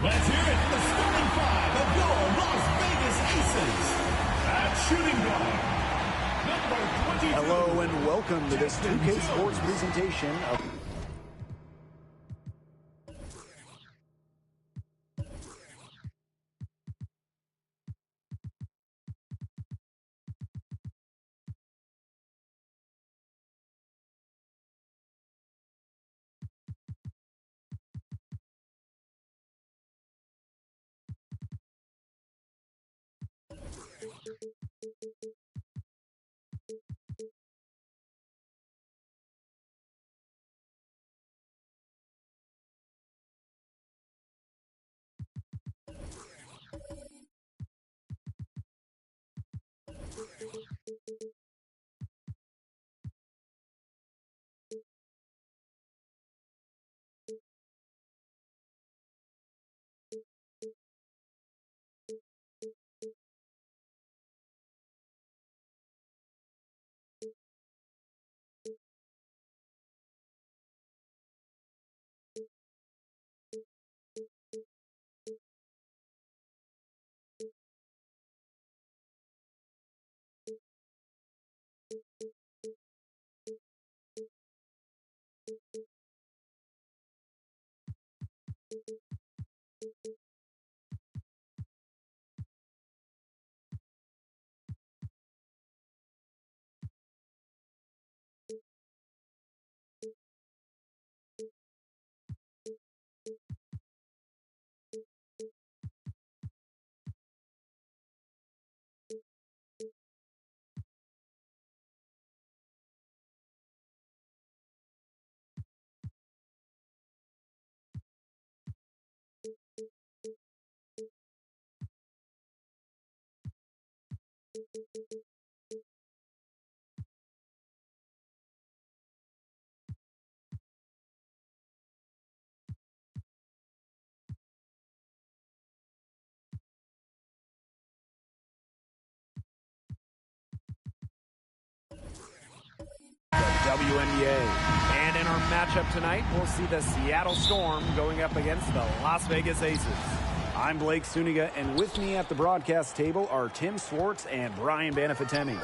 Let's hear it for the starting five of your Las Vegas Aces. At shooting guard, number 22. Hello and welcome to this 2K Sports presentation of... WNBA. And in our matchup tonight, we'll see the Seattle Storm going up against the Las Vegas Aces. I'm Blake Suniga, and with me at the broadcast table are Tim Swartz and Brian Banafitemi.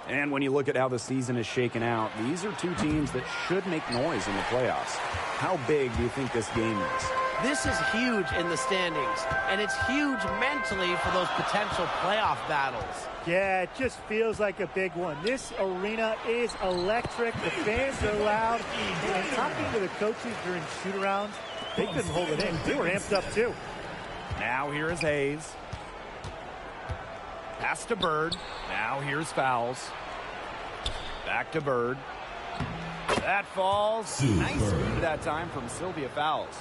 And when you look at how the season is shaken out, these are two teams that should make noise in the playoffs. How big do you think this game is? This is huge in the standings, and it's huge mentally for those potential playoff battles. Yeah, it just feels like a big one. This arena is electric. The fans are loud. And talking to the coaches during shoot-arounds, they couldn't hold it in. They were amped up, too. Now here is Hayes. Pass to Bird. Now here's Fowles. Back to Bird. That falls. Nice move that time from Sylvia Fowles.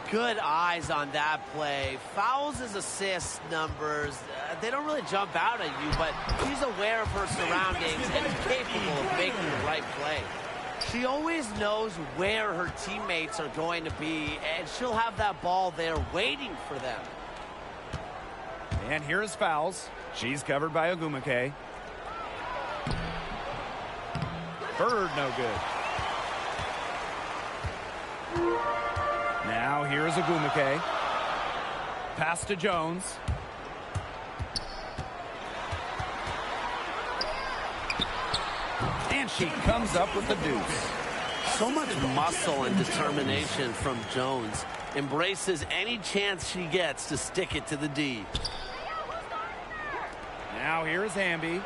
Good eyes on that play. Fowles' assist numbers, they don't really jump out at you, but she's aware of her surroundings and capable of making the right play. She always knows where her teammates are going to be, and she'll have that ball there waiting for them. And here is Fowles. She's covered by Ogumake. Bird, no good. Now here's Ogumake. Pass to Jones. And she comes up with the deuce. So much muscle and determination from Jones. Embraces any chance she gets to stick it to the D. Now here's Hamby.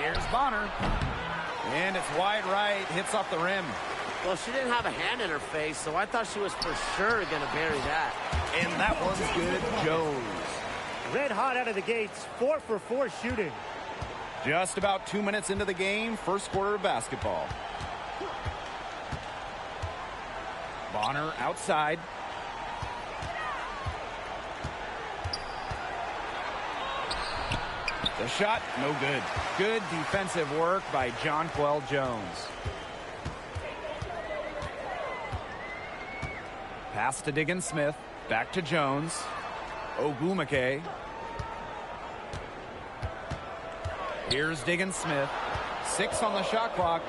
Here's Bonner. And it's wide right, hits off the rim. Well, she didn't have a hand in her face, so I thought she was for sure going to bury that. And that one's good. Jones. Red hot out of the gates, 4 for 4 shooting. Just about 2 minutes into the game, first quarter of basketball. Bonner outside. The shot, no good. Good defensive work by Jonquel Jones. Pass to Diggins-Smith. Back to Jones. Ogwumike. Here's Diggins-Smith. 6 on the shot clock.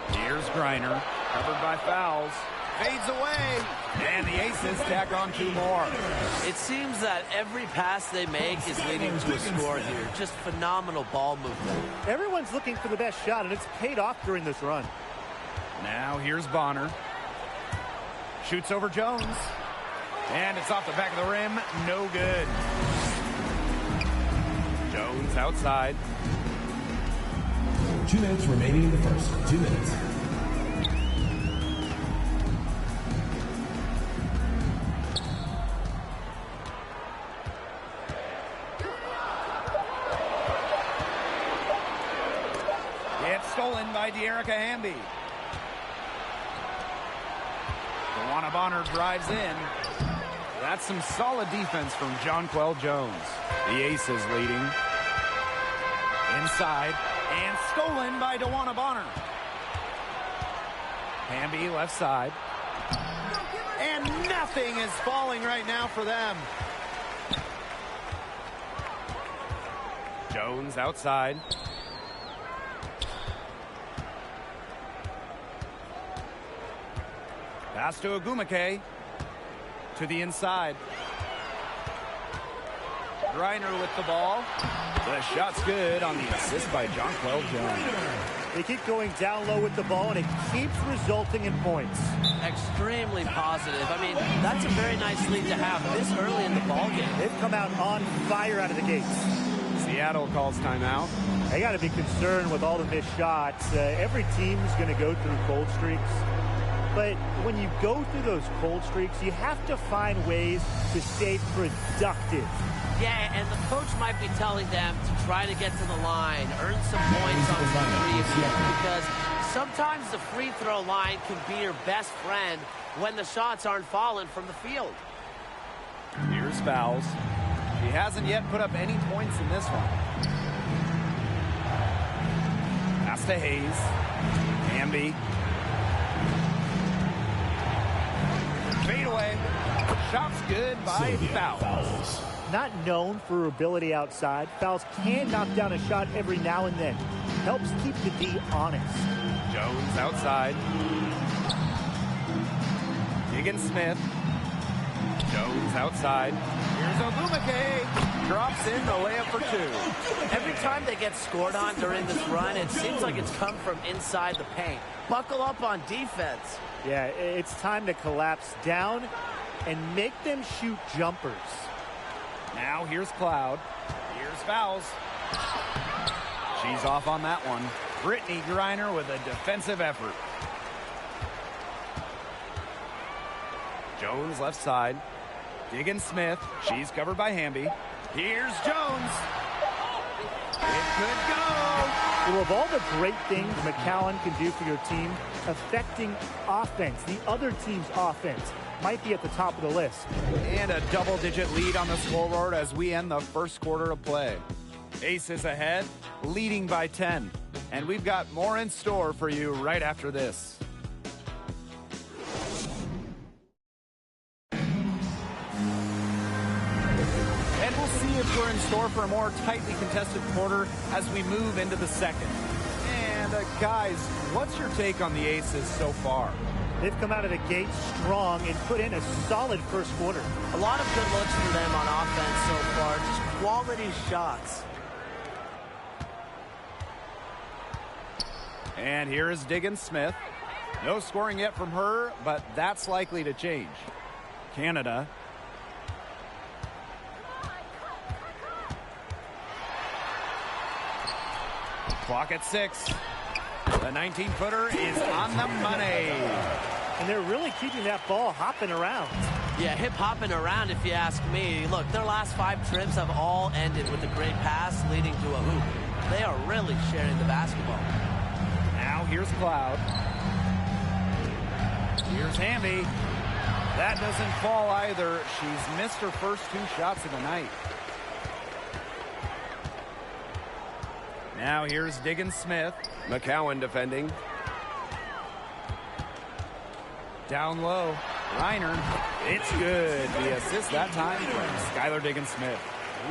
Here's Griner. Covered by fouls. Fades away. And the Aces tack on 2 more. It seems that every pass they make is leading to a score here. Just phenomenal ball movement. Everyone's looking for the best shot, and it's paid off during this run. Now here's Bonner. Shoots over Jones. And it's off the back of the rim. No good. Jones outside. 2 minutes remaining in the first. 2 minutes. It's stolen by De'Erica Hamby. DeWanna Bonner drives in. That's some solid defense from Jonquel Jones. The Aces leading. Inside. And stolen by DeWanna Bonner. Hamby left side. And nothing is falling right now for them. Jones outside. Pass to Ogwumike. To the inside. Griner with the ball. The shot's good on the assist by Jonquel Jones. They keep going down low with the ball, and it keeps resulting in points. Extremely positive. I mean, that's a very nice lead to have this early in the ball game. They've come out on fire out of the gates. Seattle calls timeout. They got to be concerned with all the missed shots. Every team's going to go through cold streaks. But when you go through those cold streaks, you have to find ways to stay productive. Yeah, and the coach might be telling them to try to get to the line, earn some points on some threes, because sometimes the free throw line can be your best friend when the shots aren't falling from the field. Here's fouls. She hasn't yet put up any points in this one. Pass to Hayes. Hamby. Fade away. Shot's good by Fouls. Not known for her ability outside, Fouls can knock down a shot every now and then. Helps keep the D honest. Jones outside. Diggins-Smith. Jones outside. Here's Ogwumike. Drops in the layup for 2. Every time they get scored on during this run, it seems like it's come from inside the paint. Buckle up on defense. Yeah, it's time to collapse down and make them shoot jumpers. Now here's Cloud. Here's Fouls. She's off on that one. Brittany Griner with a defensive effort. Jones left side. Diggins-Smith. She's covered by Hamby. Here's Jones. It could go. Well, of all the great things McCowan can do for your team, affecting offense, the other team's offense, might be at the top of the list. And a double-digit lead on the scoreboard as we end the first quarter of play. Aces ahead, leading by 10. And we've got more in store for you right after this. And we'll see if we're in store for a more tightly contested quarter as we move into the second. And guys, what's your take on the Aces so far? They've come out of the gate strong and put in a solid first quarter. A lot of good looks for them on offense so far. Just quality shots. And here is Diggins-Smith. No scoring yet from her, but that's likely to change. Canada. Clock at 6. The The 19-footer is on the money. And they're really keeping that ball hopping around. Yeah, hip hopping around if you ask me. Look, their last 5 trips have all ended with a great pass leading to a hoop. They are really sharing the basketball. Now here's Cloud. Here's Hamby. That doesn't fall either. She's missed her first 2 shots of the night. Now here's Diggins-Smith. McCowan defending. Down low. Reiner. It's good. The assist that time from Skylar Diggins-Smith.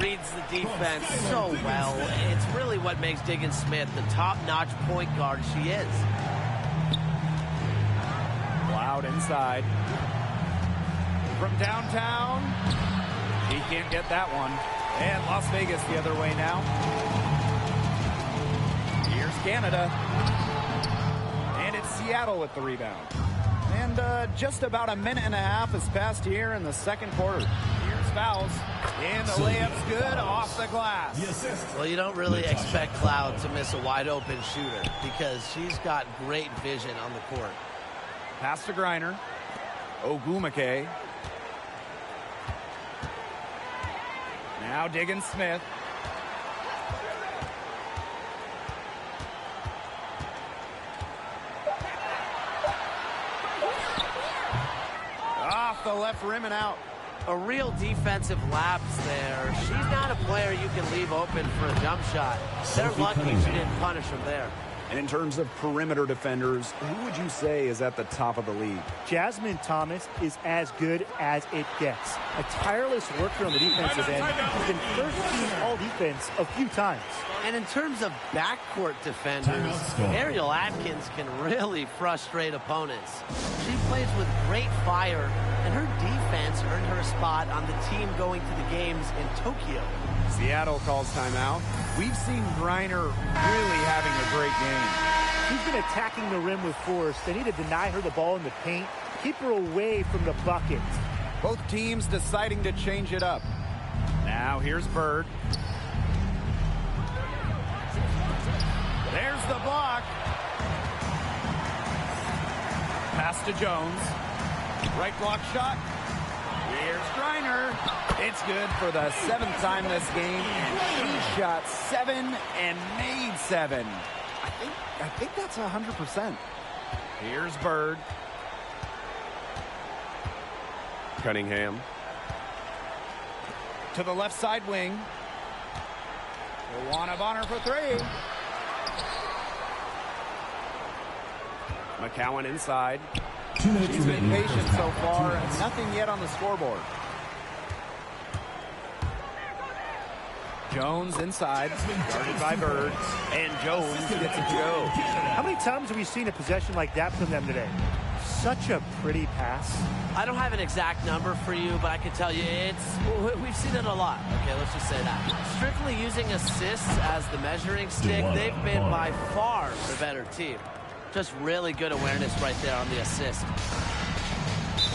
Reads the defense so well. It's really what makes Diggins-Smith the top-notch point guard she is. Cloud inside. From downtown. He can't get that one. And Las Vegas the other way now. Here's Canada. And it's Seattle with the rebound. And just about a minute and a half has passed here in the second quarter. Here's fouls. And the layup's good off the glass. Well, you don't really expect Cloud to miss a wide-open shooter because she's got great vision on the court. Pass to Griner. Ogumake. Now Diggins-Smith. Off the left rim and out. A real defensive lapse there. She's not a player you can leave open for a jump shot. They're lucky she didn't punish him there. And in terms of perimeter defenders, who would you say is at the top of the league? Jasmine Thomas is as good as it gets. A tireless worker on the defensive end. She's been first team all-defense a few times. And in terms of backcourt defenders, Ariel Atkins can really frustrate opponents. She plays with great fire, and her defense earned her a spot on the team going to the games in Tokyo. Seattle calls timeout. We've seen Griner really having a great game. She's been attacking the rim with force. They need to deny her the ball in the paint, keep her away from the bucket. Both teams deciding to change it up. Now here's Bird. There's the block. Pass to Jones. Right block shot. Here's Griner. It's good for the 7th time this game, and she shot 7 and made 7. I think that's 100%. Here's Bird. Cunningham. To the left side wing. Luana Bonner for 3. McCowan inside. She's been patient so far, and nothing yet on the scoreboard. Jones inside, guarded by Bird, and Jones gets it to go. How many times have we seen a possession like that from them today? Such a pretty pass. I don't have an exact number for you, but I can tell you we've seen it a lot. Okay, let's just say that. Strictly using assists as the measuring stick, they've been by far the better team. Just really good awareness right there on the assist.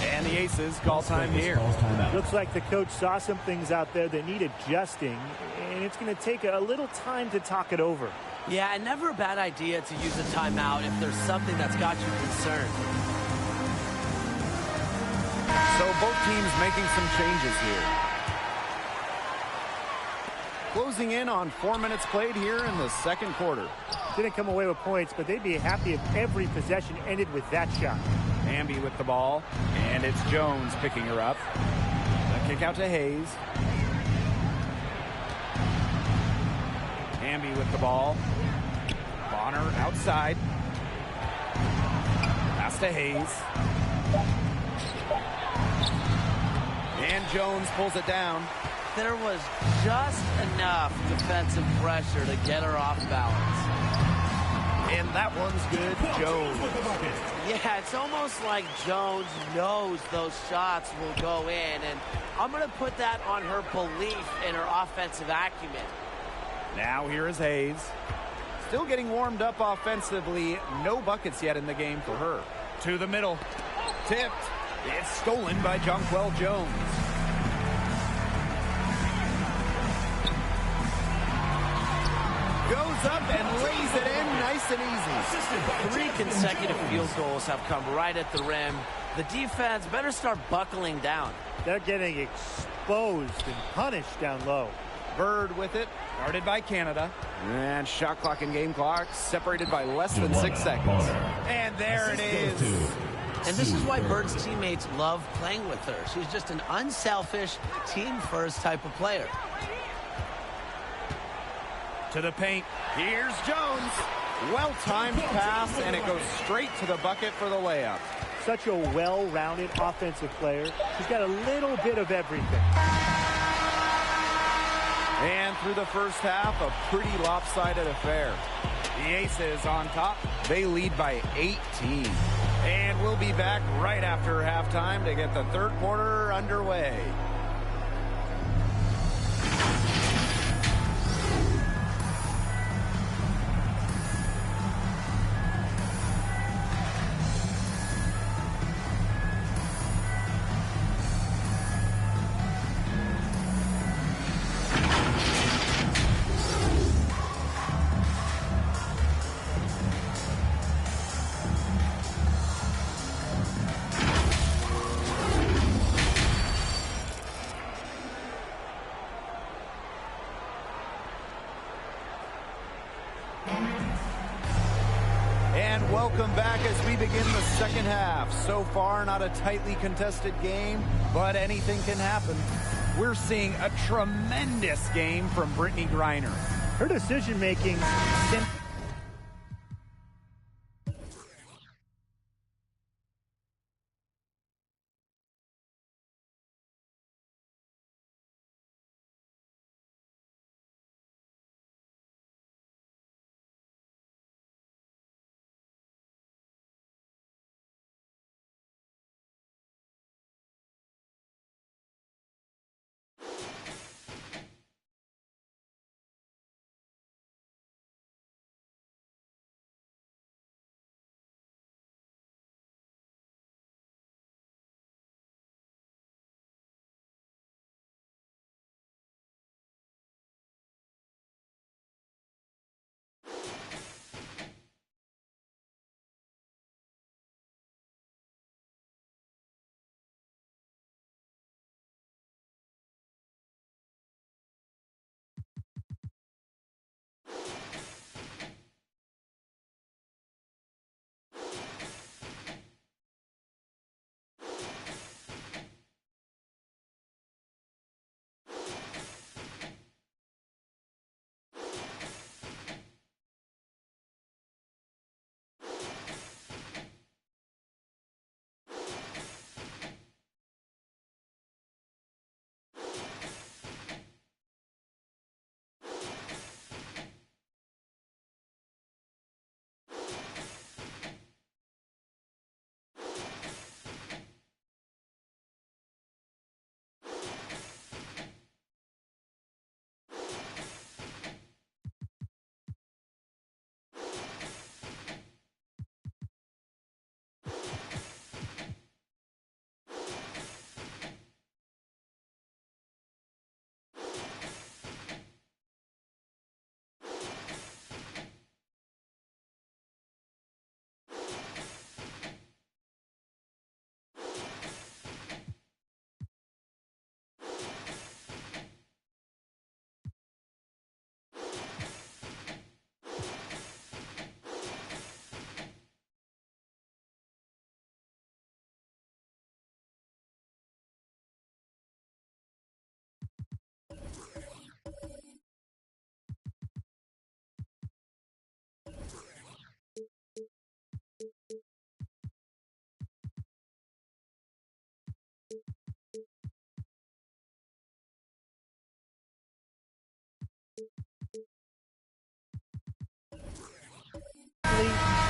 And the Aces call time here. Looks like the coach saw some things out there that need adjusting, and it's going to take a little time to talk it over. Yeah, and never a bad idea to use a timeout if there's something that's got you concerned. So both teams making some changes here. Closing in on 4 minutes played here in the second quarter. Didn't come away with points, but they'd be happy if every possession ended with that shot. Hamby with the ball, and it's Jones picking her up. The kick out to Hayes. Hamby with the ball. Bonner outside. Pass to Hayes. And Jones pulls it down. There was just enough defensive pressure to get her off balance. And that one's good, Jones. Yeah, it's almost like Jones knows those shots will go in, and I'm going to put that on her belief in her offensive acumen. Now here is Hayes. Still getting warmed up offensively. No buckets yet in the game for her. To the middle. Tipped. It's stolen by Jonquel Jones. goes up and lays it in nice and easy. 3 consecutive field goals have come right at the rim. The defense better start buckling down. They're getting exposed and punished down low. Bird with it, guarded by Canada. And shot clock and game clock separated by less than 6 seconds. And there it is. And this is why Bird's teammates love playing with her. She's just an unselfish, team-first type of player. To the paint. Here's Jones. Well-timed pass, and it goes straight to the bucket for the layup. Such a well-rounded offensive player. She's got a little bit of everything. And through the first half, a pretty lopsided affair. The Aces on top. They lead by 18. And we'll be back right after halftime to get the third quarter underway. And welcome back as we begin the second half. So far, not a tightly contested game, but anything can happen. We're seeing a tremendous game from Brittany Griner. Her decision-making...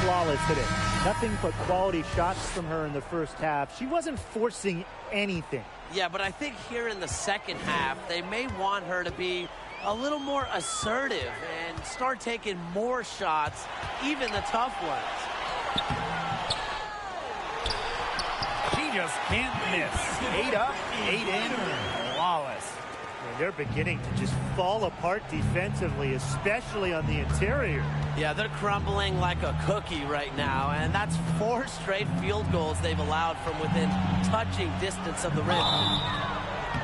flawless today. Nothing but quality shots from her in the first half. She wasn't forcing anything. Yeah, but I think here in the second half, they may want her to be a little more assertive and start taking more shots, even the tough ones. She just can't miss. 8 up, 8 in, flawless. They're beginning to just fall apart defensively, especially on the interior. Yeah, they're crumbling like a cookie right now, and that's 4 straight field goals they've allowed from within touching distance of the rim.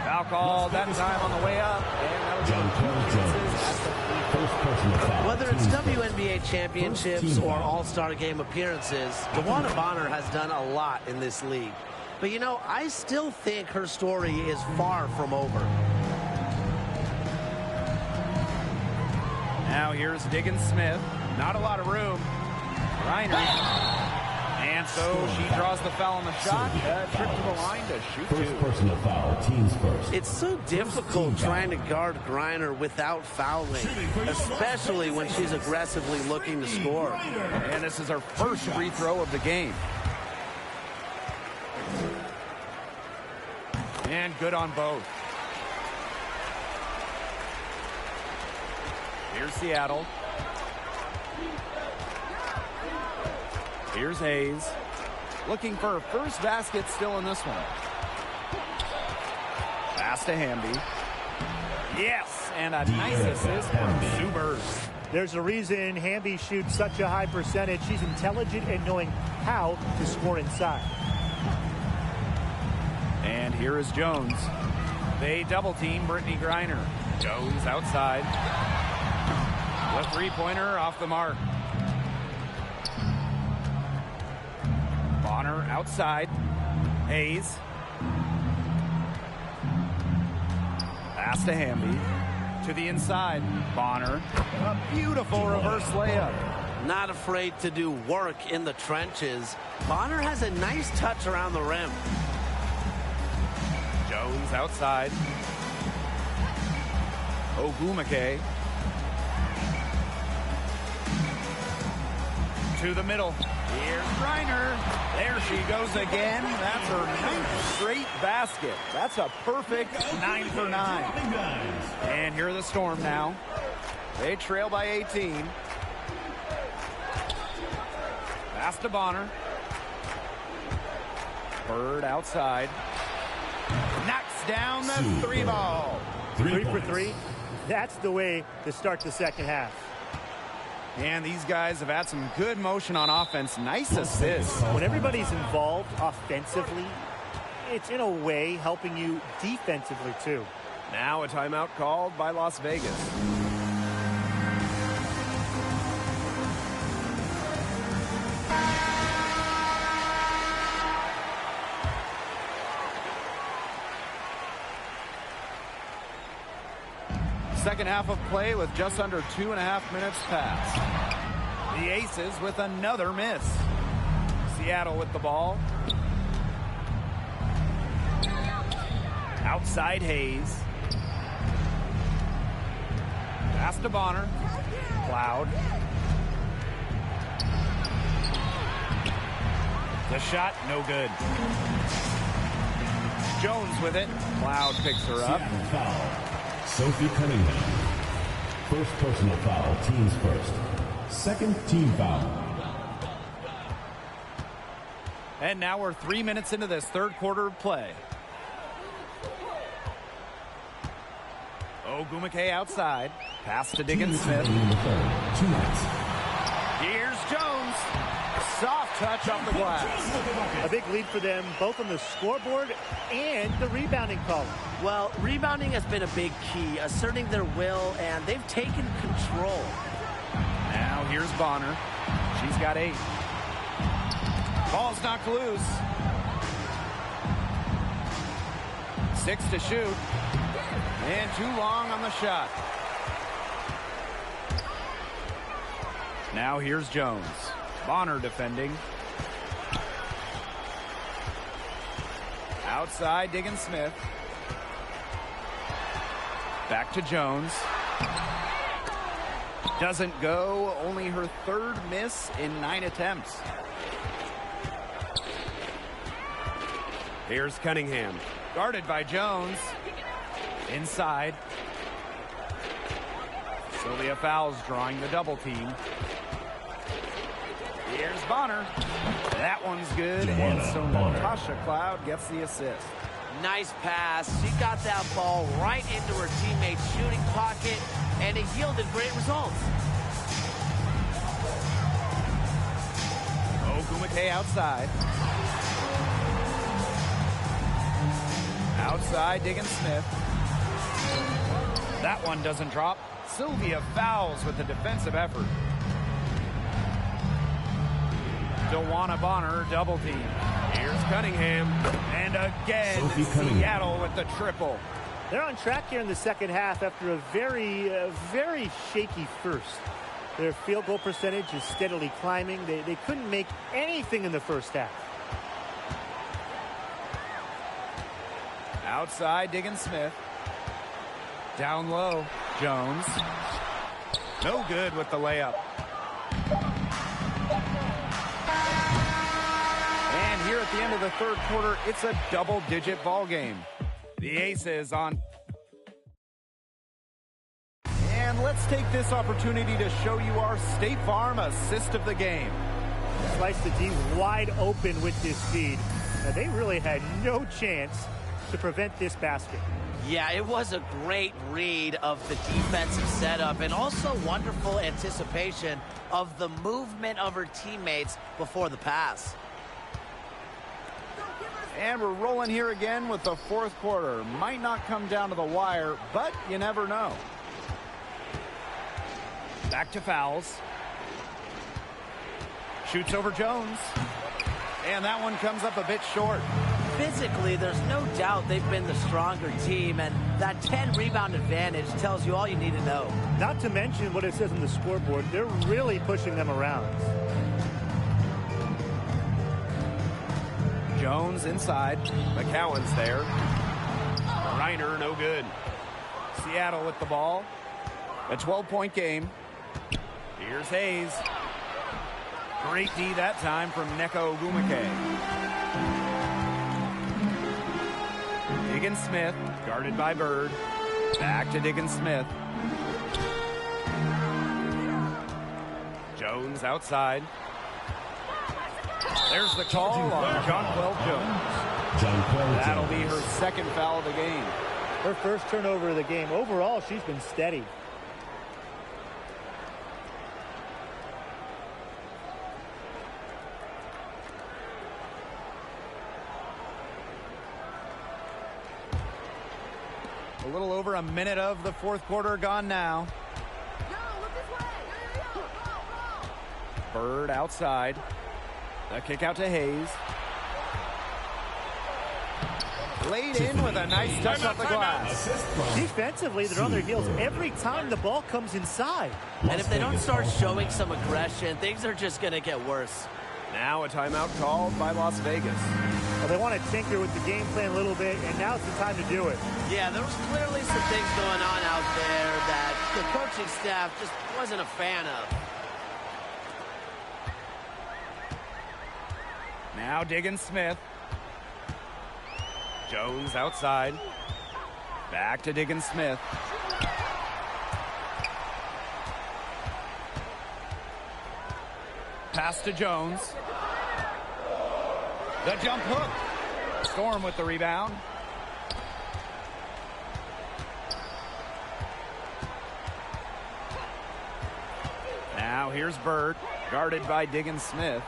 Foul call that time on the way up, and that'll Whether it's WNBA championships or All-Star Game appearances, DeWanna Bonner has done a lot in this league. But, you know, I still think her story is far from over. Now here's Diggins Smith. Not a lot of room. Reiner. And so she draws the foul on the shot. Trip to the line to shoot First personal foul, teams first. It's so difficult trying to guard Griner without fouling, especially when she's aggressively looking to score. And this is her first free throw of the game. And good on both. Here's Seattle. Here's Hayes. Looking for her first basket still in this one. Pass to Hamby. Yes, and a nice assist from Zuber. There's a reason Hamby shoots such a high percentage. She's intelligent and knowing how to score inside. And here is Jones. They double team Brittany Griner. Goes outside. The three-pointer off the mark. Bonner outside. Hayes. Pass to Hamby. To the inside. Bonner. A beautiful reverse layup. Not afraid to do work in the trenches. Bonner has a nice touch around the rim. Jones outside. Ogumake. To the middle. Here's Griner. There she goes again. That's her 9th straight basket. That's a perfect 9 for 9. And here are the Storm now. They trail by 18. Pass to Bonner. Bird outside. Knocks down the 3 ball. 3 for 3. That's the way to start the second half. And these guys have had some good motion on offense. Nice assist. When everybody's involved offensively, it's in a way helping you defensively too. Now a timeout called by Las Vegas. Second half of play with just under 2.5 minutes passed. The Aces with another miss. Seattle with the ball. Outside Hayes. Pass to Bonner. Cloud. The shot, no good. Jones with it. Cloud picks her up. Sophie Cunningham. First personal foul, teams first. Second team foul. And now we're 3 minutes into this third quarter of play. Ogumake outside. Pass to Diggins Smith. Here's Jones. Soft touch off the glass. A big lead for them, both on the scoreboard and the rebounding column. Well, rebounding has been a big key, asserting their will, and they've taken control. Now here's Bonner. She's got 8. Ball's knocked loose. 6 to shoot. And too long on the shot. Now here's Jones. Bonner defending. Outside, Diggins Smith. Back to Jones. Doesn't go. Only her 3rd miss in 9 attempts. Here's Cunningham. Guarded by Jones. Inside. Sylvia Fowles drawing the double team. Here's Bonner. That one's good. And so Natasha Cloud gets the assist. Nice pass. She got that ball right into her teammate's shooting pocket, and it yielded great results. Ogumake outside. Outside, Diggin Smith. That one doesn't drop. Sylvia fouls with the defensive effort. DeWanna Bonner double team. Here's Cunningham. And again, Seattle with the triple. They're on track here in the second half after a very shaky first. Their field goal percentage is steadily climbing. They couldn't make anything in the first half. Outside, Diggin Smith. Down low, Jones. No good with the layup. And here at the end of the third quarter, it's a double-digit ball game. The Aces on. And let's take this opportunity to show you our State Farm assist of the game. Slice the D wide open with this feed. Now, they really had no chance to prevent this basket. Yeah, it was a great read of the defensive setup and also wonderful anticipation of the movement of her teammates before the pass. And we're rolling here again with the fourth quarter. Might not come down to the wire, but you never know. Back to fouls. Shoots over Jones. And that one comes up a bit short. Physically, there's no doubt they've been the stronger team, and that 10-rebound advantage tells you all you need to know. Not to mention what it says on the scoreboard, they're really pushing them around. Jones inside. McCowan's there. Reiner, no good. Seattle with the ball. A 12-point game. Here's Hayes. Great D that time from Neko Ogumake. Diggin Smith, guarded by Bird. Back to Diggin Smith. Jones outside. There's the call on Jonquel Jones. That'll be her second foul of the game. Her first turnover of the game. Overall, she's been steady. A little over a minute of the fourth quarter gone now. Bird outside. The kick out to Hayes. Laid in with a nice touch off the glass. Defensively, they're on their heels every time the ball comes inside. And if they don't start showing some aggression, things are just going to get worse. Now a timeout called by Las Vegas. Well, they want to tinker with the game plan a little bit, and now's the time to do it. Yeah, there was clearly some things going on out there that the coaching staff just wasn't a fan of. Now Diggin Smith. Jones outside. Back to Diggin Smith. Pass to Jones. The jump hook. Storm with the rebound. Now here's Bird, guarded by Diggin Smith.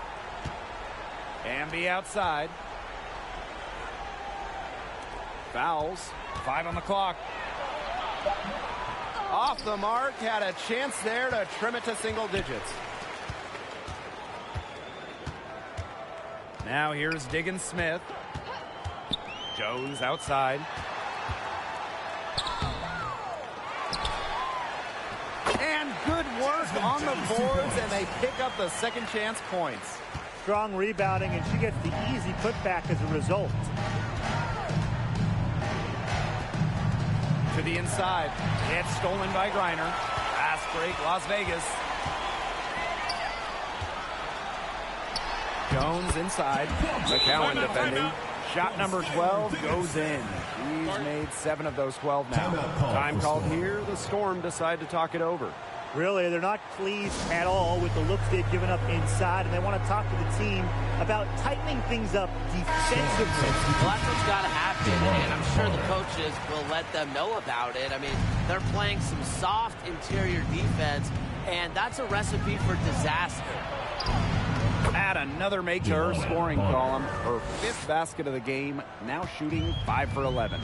Amby outside. Fouls. 5 on the clock. Off the mark. Had a chance there to trim it to single digits. Now here's Diggin Smith. Jones outside. And good work on the boards, and they pick up the second chance points. Strong rebounding, and she gets the easy putback as a result. To the inside. It's stolen by Griner. Fast break, Las Vegas. Jones inside. McCowan defending. Shot number 12 goes in. He's made 7 of those 12 now. Time called here. The Storm decide to talk it over. Really, they're not pleased at all with the looks they've given up inside, and they want to talk to the team about tightening things up defensively. Well, that's what's got to happen, and I'm sure the coaches will let them know about it. I mean, they're playing some soft interior defense, and that's a recipe for disaster. Add another make to her scoring column. Her 5th basket of the game, now shooting 5 for 11.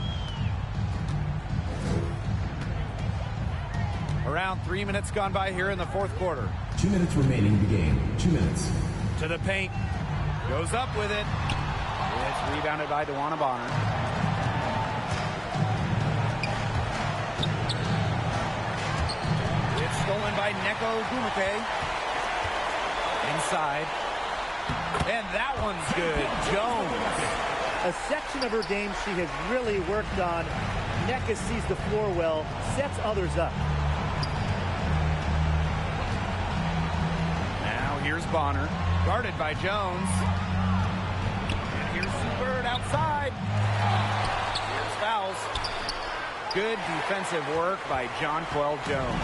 Around 3 minutes gone by here in the 4th quarter. 2 minutes remaining in the game. 2 minutes. To the paint. Goes up with it. It's rebounded by DeWanna Bonner. It's stolen by Neko Gumake. Inside. And that one's good. Jones. A section of her game she has really worked on. Nneka sees the floor well, sets others up. Now here's Bonner, guarded by Jones. And here's Sue Bird outside. Here's fouls. Good defensive work by Jonquel Jones.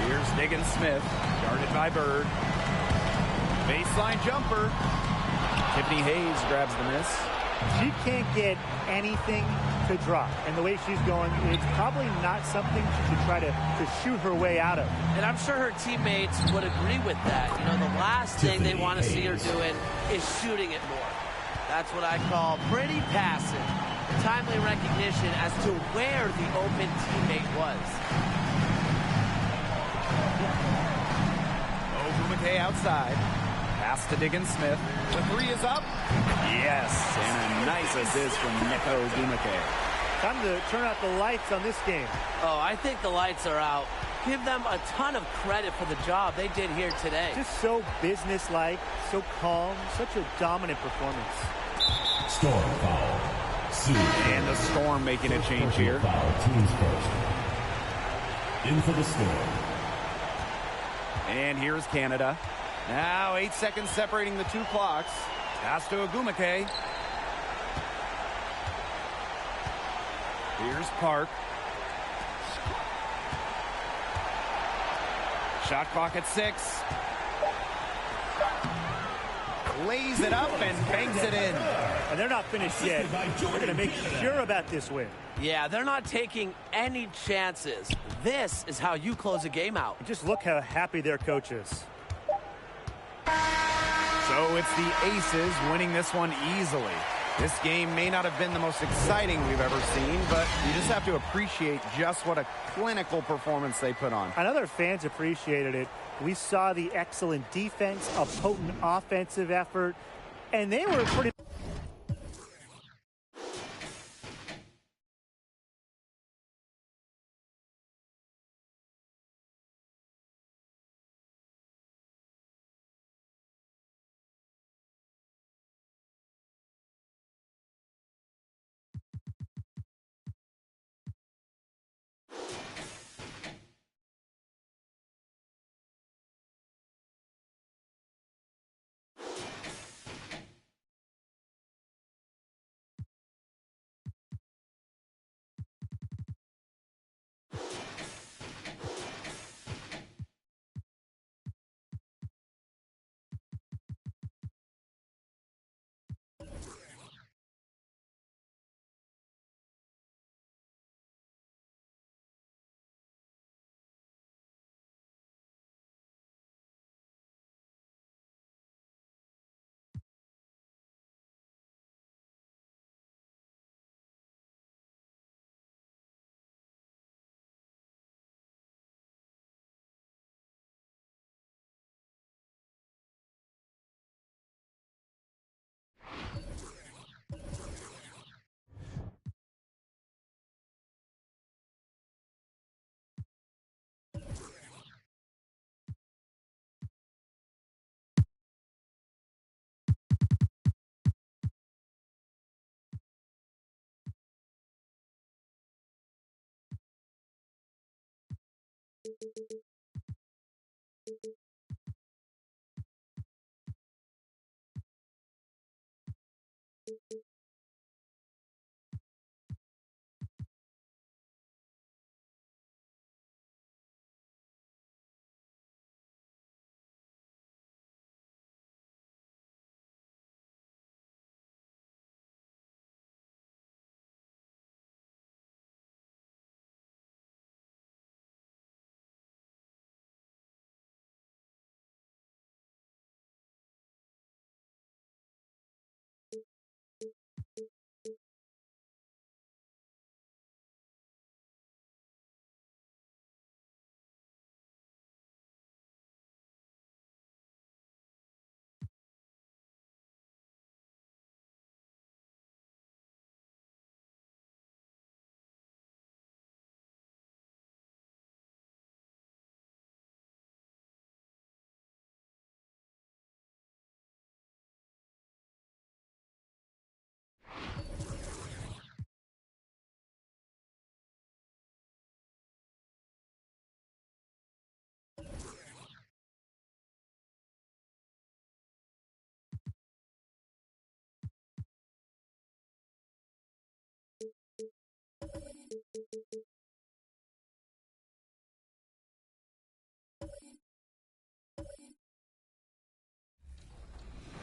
Here's Diggins Smith, guarded by Bird. Baseline jumper. Tiffany Hayes grabs the miss. She can't get anything to drop. And the way she's going, it's probably not something she should try to shoot her way out of. And I'm sure her teammates would agree with that. You know, the last thing they want to see her doing is shooting it more. That's what I call pretty passive. Timely recognition as to where the open teammate was. Over McKay outside. Pass to Diggins Smith. The 3 is up. Yes, and a nice assist from Neko Gumake. Time to turn out the lights on this game. Oh, I think the lights are out. Give them a ton of credit for the job they did here today. Just so businesslike, so calm, such a dominant performance. Storm foul. Sue. And the Storm making a change here. Foul. Teams first. In for the Storm. And here's Canada. Now 8 seconds separating the 2 clocks. Pass to Agumake. Here's Park. Shot clock at 6. Lays it up and banks it in. And they're not finished yet. They're going to make sure about this win. Yeah, they're not taking any chances. This is how you close a game out. Just look how happy their coach is. So it's the Aces winning this one easily. This game may not have been the most exciting we've ever seen, but you just have to appreciate just what a clinical performance they put on. I know their fans appreciated it. We saw the excellent defense, a potent offensive effort, and they were pretty...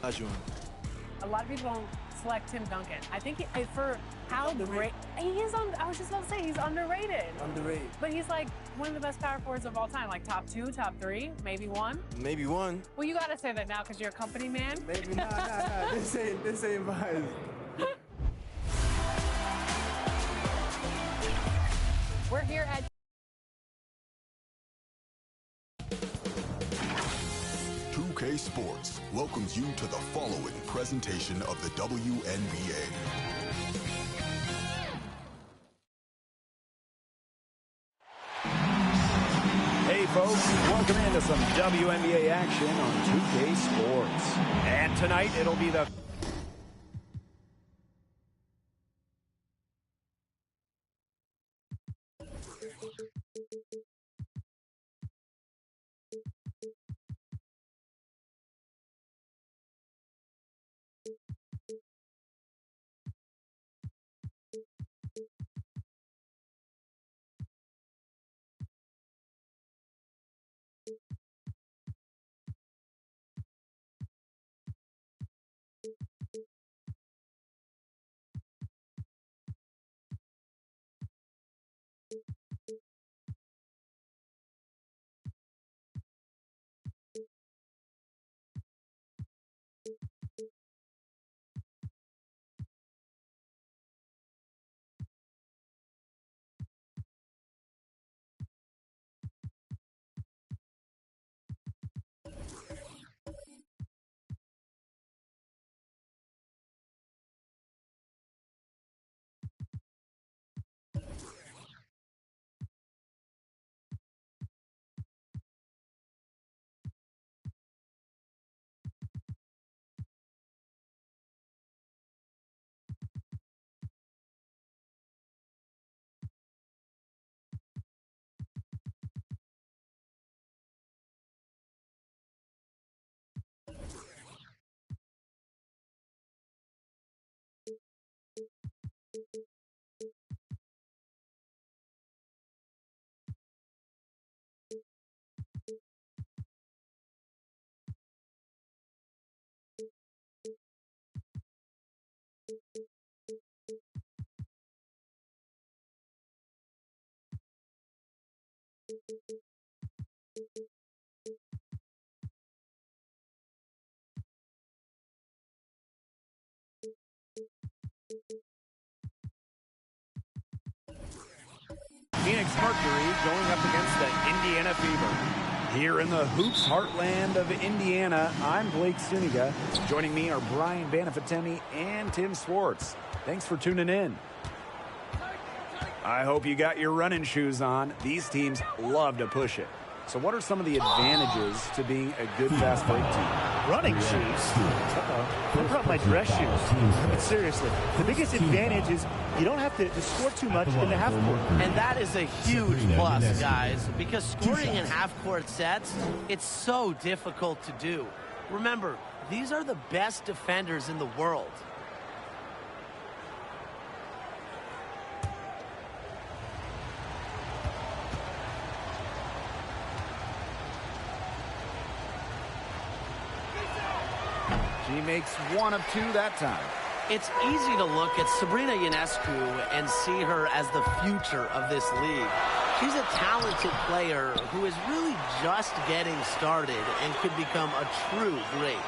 A lot of people don't select Tim Duncan. I think for how great he is I was just about to say he's underrated. Underrated. But he's like one of the best power forwards of all time, like top 2, top 3, maybe 1. Maybe 1. Well, you gotta say that now because you're a company man. Maybe nah. This ain't biased. We're here at 2K Sports welcomes you to the following presentation of the WNBA. Hey folks, welcome into some WNBA action on 2K Sports. And tonight it'll be the Phoenix Mercury going up against the Indiana Fever. Here in the hoops heartland of Indiana, I'm Blake Suniga. Joining me are Brian Banafitemi and Tim Swartz. Thanks for tuning in. I hope you got your running shoes on. These teams love to push it. So what are some of the advantages to being a good fast break team? Running shoes? I brought my dress shoes. But seriously, the biggest advantage is you don't have to score too much in the half court. And that is a huge plus, guys, because scoring in half-court sets, it's so difficult to do. Remember, these are the best defenders in the world. She makes 1 of 2 that time. It's easy to look at Sabrina Ionescu and see her as the future of this league. She's a talented player who is really just getting started and could become a true great.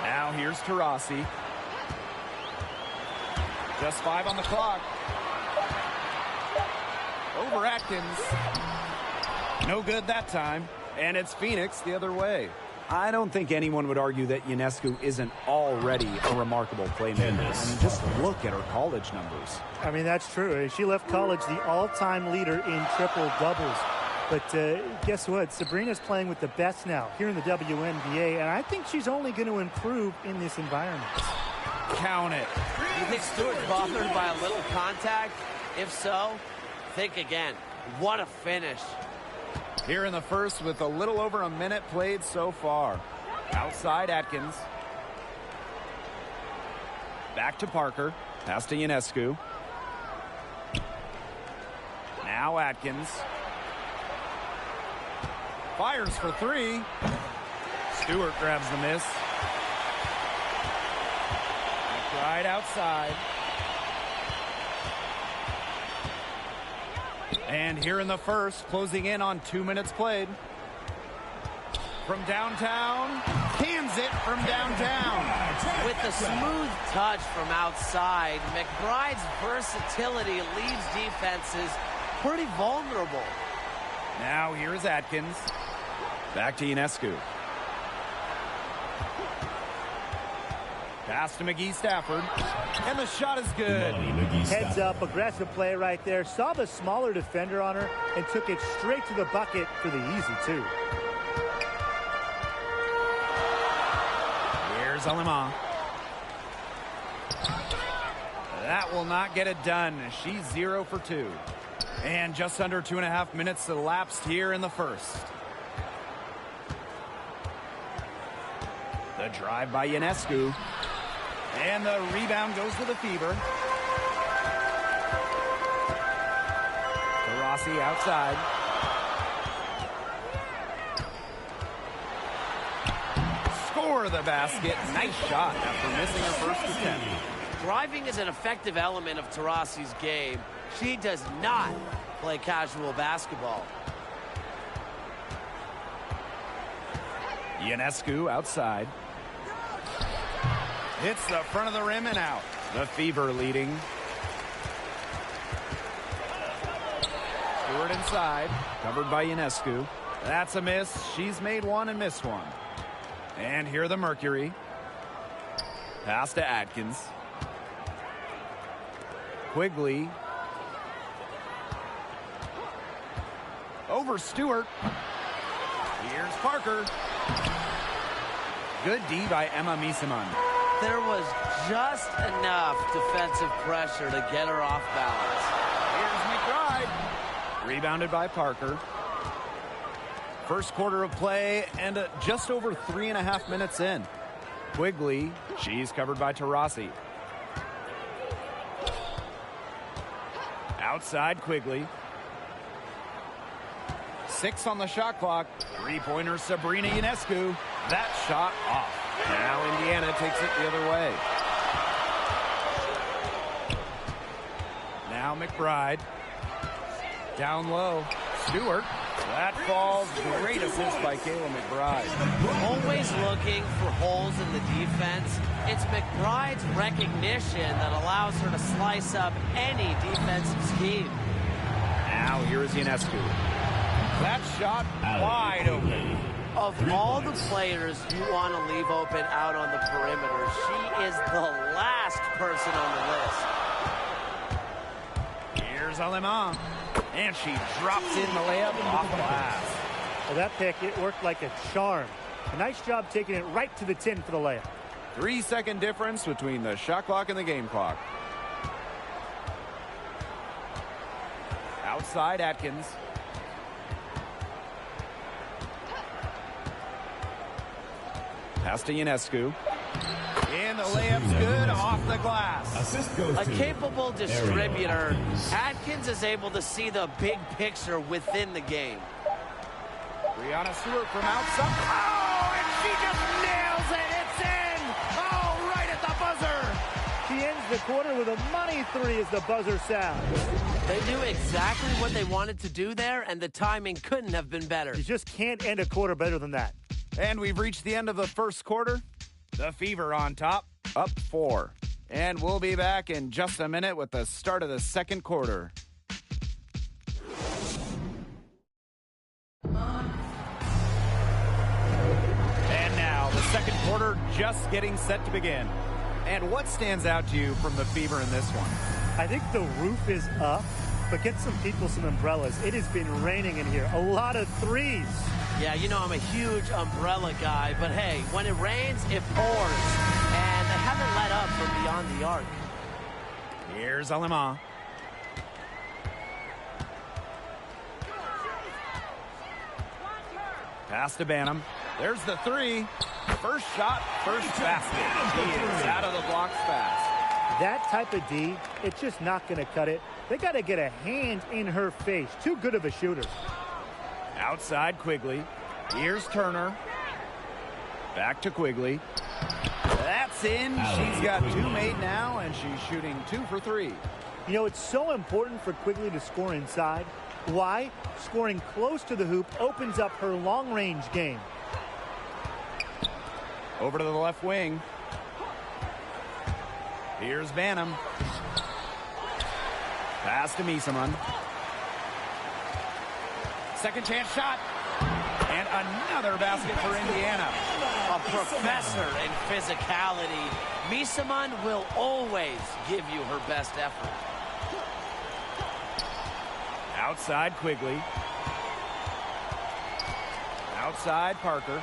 Now here's Taurasi. Just 5 on the clock. Over Atkins. No good that time. And it's Phoenix the other way. I don't think anyone would argue that Ionescu isn't already a remarkable playmaker. I mean, just look at her college numbers. I mean, that's true. She left college the all-time leader in triple-doubles. But guess what? Sabrina's playing with the best now here in the WNBA, and I think she's only going to improve in this environment. Count it. You think Stewart's bothered by a little contact? If so, think again. What a finish. Here in the first with a little over a minute played so far. Outside Atkins. Back to Parker. Pass to Ionescu. Now Atkins. Fires for 3. Stewart grabs the miss. Right outside. And here in the first, closing in on 2 minutes played. From downtown, cans it from downtown. With the smooth touch from outside, McBride's versatility leaves defenses pretty vulnerable. Now here is Atkins. Back to Ionescu. Pass to McGee Stafford. And the shot is good. Heads up, aggressive play right there. Saw the smaller defender on her and took it straight to the bucket for the easy two. Here's Alima. That will not get it done. She's 0 for 2. And just under 2.5 minutes elapsed here in the first. The drive by Ionescu. And the rebound goes to the Fever. Rossi outside. Score the basket. Nice shot after missing her first attempt. Driving is an effective element of Taurasi's game. She does not play casual basketball. Ionescu outside. Hits the front of the rim and out. The Fever leading. Stewart inside. Covered by Ionescu. That's a miss. She's made one and missed one. And here the Mercury. Pass to Atkins. Quigley. Over Stewart. Here's Parker. Good D by Emma Miesemann. There was just enough defensive pressure to get her off balance. Here's McBride. Rebounded by Parker. First quarter of play and just over 3.5 minutes in. Quigley, she's covered by Taurasi. Outside Quigley. 6 on the shot clock. Three-pointer Sabrina Ionescu. That shot off. Now Indiana takes it the other way. Now McBride. Down low. Stewart. That falls. Great assist by Kayla McBride. Always looking for holes in the defense. It's McBride's recognition that allows her to slice up any defensive scheme. Now here is Ionescu. That shot wide open. Of all the players you want to leave open out on the perimeter, she is the last person on the list. Here's Alima. And she drops in the layup off glass. Well, that pick, it worked like a charm. A nice job taking it right to the tin for the layup. 3-second difference between the shot clock and the game clock. Outside Atkins. Pass to Ionescu. And the layup's good off the glass. Assist goes A to capable distributor, Atkins is able to see the big picture within the game. Brianna Stewart from outside. Oh, and she just nails it. It's in. Oh, right at the buzzer. She ends the quarter with a money three as the buzzer sounds. They knew exactly what they wanted to do there, and the timing couldn't have been better. You just can't end a quarter better than that. And we've reached the end of the first quarter. The Fever on top, up 4. And we'll be back in just a minute with the start of the second quarter. And now, the second quarter just getting set to begin. And what stands out to you from the Fever in this one? I think the roof is up, but get some people some umbrellas. It has been raining in here. A lot of threes. Yeah, you know I'm a huge umbrella guy, but hey, when it rains, it pours. And they haven't let up from beyond the arc. Here's Alima. Pass to Banham. There's the three. First shot, first basket. She is out of the blocks fast. That type of D, it's just not going to cut it. They got to get a hand in her face. Too good of a shooter. Outside Quigley. Here's Turner. Back to Quigley. That's That's in. She's got 2 made now, and she's shooting 2 for 3. You know, it's so important for Quigley to score inside. Why? Scoring close to the hoop opens up her long-range game. Over to the left wing. Here's Banham. Pass to Misaman. Second chance shot. And another basket for Indiana. A professor in physicality. Misaman will always give you her best effort. Outside Quigley. Outside Parker.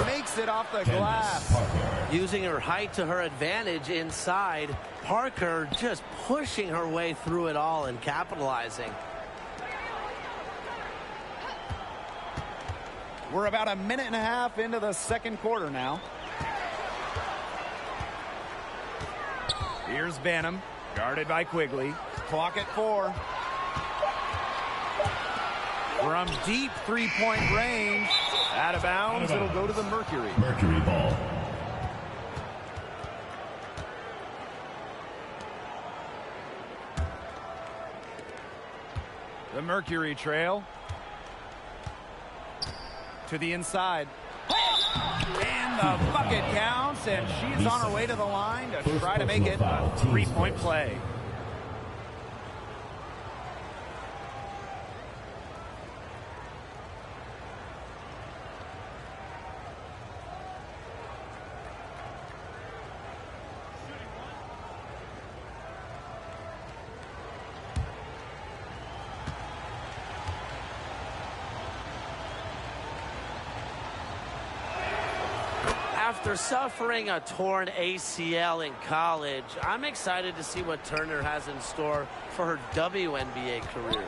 Makes it off the glass. Using her height to her advantage inside. Parker just pushing her way through it all and capitalizing. We're about a minute and a half into the second quarter now. Here's Banham, guarded by Quigley. Clock at 4. From deep three-point range. Out of bounds, it'll go to the Mercury. Mercury ball. The Mercury trail. To the inside. And the bucket counts, and she's on her way to the line to try to make it a 3-point play. After suffering a torn ACL in college, I'm excited to see what Turner has in store for her WNBA career.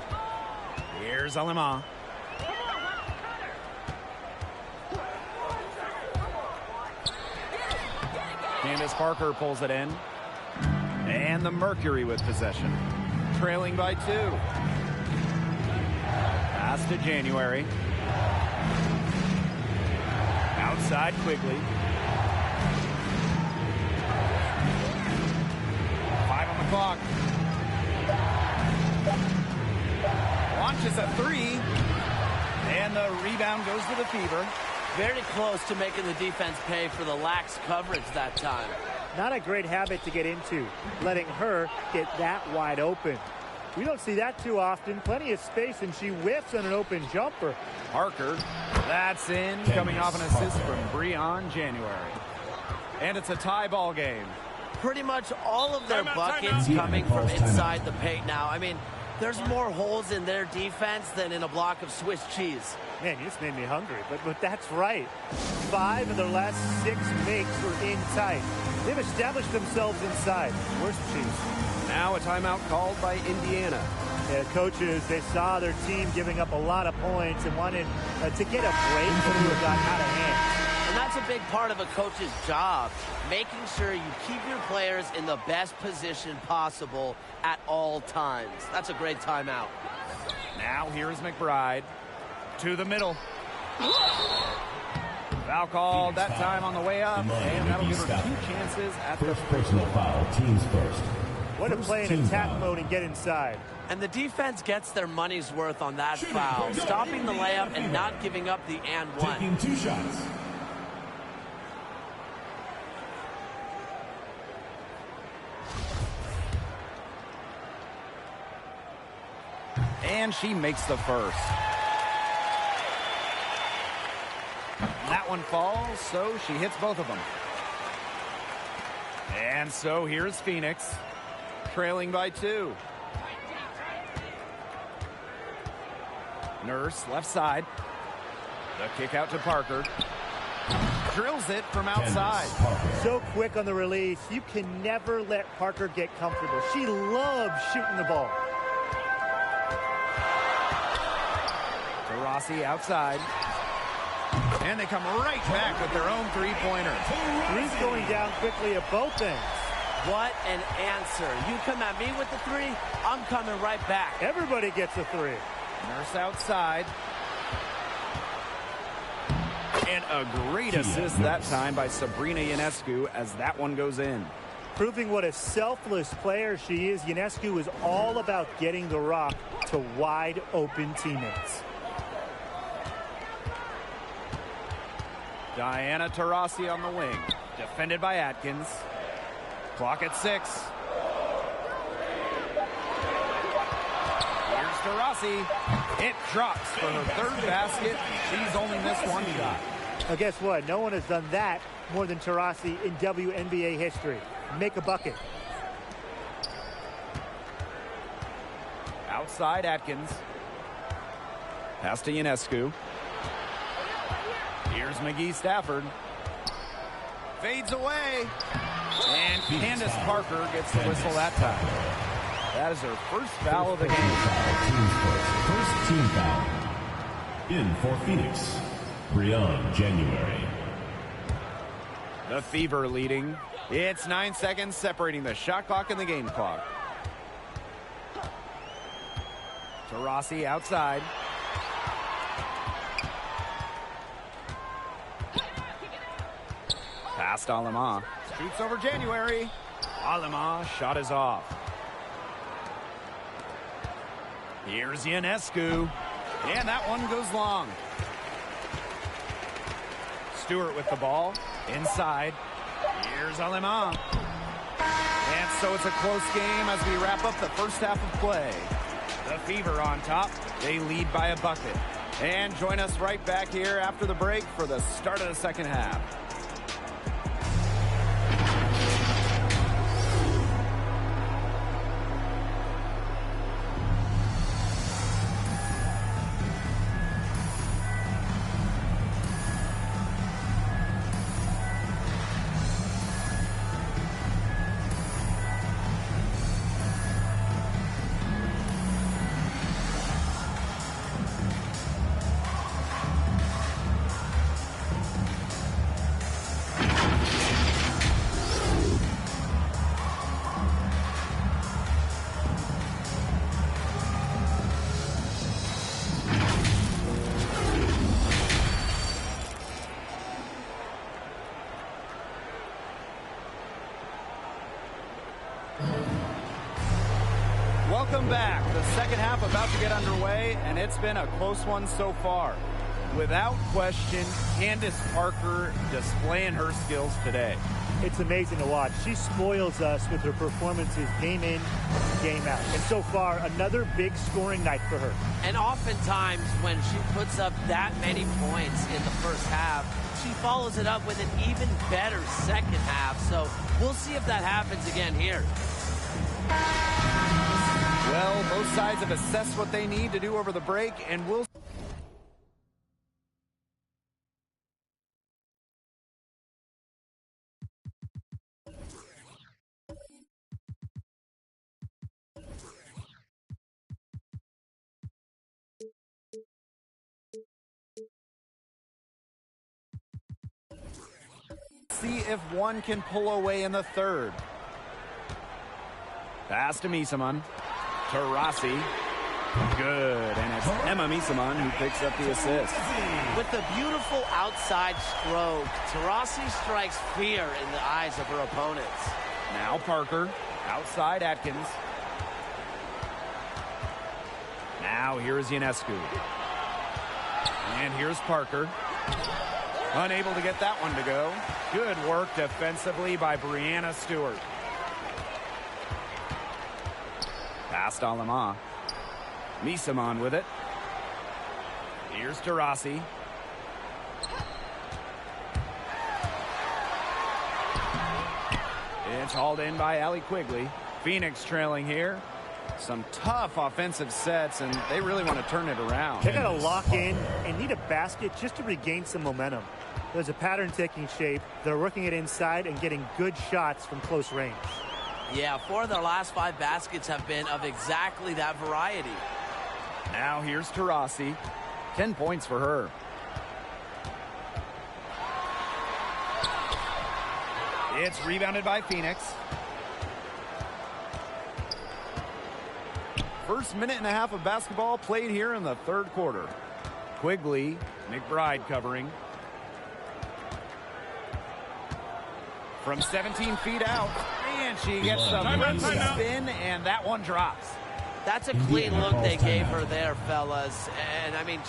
Here's Alima. Candace Parker pulls it in. And the Mercury with possession. Trailing by 2. Pass to January. Outside Quigley. 5 on the clock. Launches a 3. And the rebound goes to the Fever. Very close to making the defense pay for the lax coverage that time. Not a great habit to get into, letting her get that wide open. We don't see that too often. Plenty of space, and she whiffs on an open jumper. Parker, that's in, coming off an assist from Breon January. And it's a tie ball game. Pretty much all of their buckets coming from inside the paint now. I mean, there's more holes in their defense than in a block of Swiss cheese. Man, you just made me hungry, but that's right. 5 of their last 6 makes were in tight. They've established themselves inside. Worst cheese. Now a timeout called by Indiana. Yeah, coaches, they saw their team giving up a lot of points and wanted to get a break when they got out of hand. And that's a big part of a coach's job, making sure you keep your players in the best position possible at all times. That's a great timeout. Now here's McBride to the middle. Foul called that time on the way up, and that'll give her 2 chances at the personal foul. Teams first. What to play in attack mode and get inside. And the defense gets their money's worth on that foul, stopping the layup and not giving up the and one. Taking 2 shots. And she makes the first. That one falls, so she hits both of them. And so here's Phoenix, trailing by 2. Nurse, left side. The kick out to Parker. Drills it from outside. So quick on the release. You can never let Parker get comfortable. She loves shooting the ball. To Rossi outside. And they come right back with their own three-pointer. Three's going down quickly at both ends. What an answer. You come at me with the 3, I'm coming right back. Everybody gets a 3. Nurse outside. And a great assist that time by Sabrina Ionescu as that one goes in. Proving what a selfless player she is, Ionescu is all about getting the rock to wide open teammates. Diana Taurasi on the wing, defended by Atkins. Clock at 6. Here's Taurasi. It drops for her third basket. She's only missed one shot. Now guess what? No one has done that more than Taurasi in WNBA history. Make a bucket. Outside Atkins. Pass to Ionescu. Here's McGee Stafford. Fades away. And Candace Parker gets the whistle that time. That is her first foul of the game. First team foul. In for Phoenix, Breon January. The Fever leading. It's 9 seconds separating the shot clock and the game clock. Taurasi outside. Past Alema. Shoots over January. Alema, shot is off. Here's Ionescu. And that one goes long. Stewart with the ball. Inside. Here's Alema. And so it's a close game as we wrap up the first half of play. The Fever on top. They lead by a bucket. And join us right back here after the break for the start of the second half. Welcome back. The second half about to get underway, and it's been a close one so far. Without question, Candace Parker displaying her skills today. It's amazing to watch. She spoils us with her performances game in, game out. And so far, another big scoring night for her. And oftentimes when she puts up that many points in the first half, she follows it up with an even better second half. So we'll see if that happens again here. Well, both sides have assessed what they need to do over the break, and we'll see if one can pull away in the third. Pass to Misaman. Taurasi. Good. And it's Emma Misaman who picks up the assist. With a beautiful outside stroke, Taurasi strikes fear in the eyes of her opponents. Now Parker. Outside Atkins. Now here's Ionescu. And here's Parker. Unable to get that one to go. Good work defensively by Brianna Stewart. Past Alema. Misaman with it. Here's Taurasi. It's hauled in by Allie Quigley. Phoenix trailing here. Some tough offensive sets, and they really want to turn it around. They got to lock in and need a basket just to regain some momentum. There's a pattern taking shape. They're working it inside and getting good shots from close range. Yeah, 4 of their last 5 baskets have been of exactly that variety. Now here's Taurasi. 10 points for her. It's rebounded by Phoenix. First minute and a half of basketball played here in the third quarter. Quigley, McBride covering. From 17 feet out, and she gets the spin, and that one drops. That's a clean look they gave her there, fellas. And, I mean,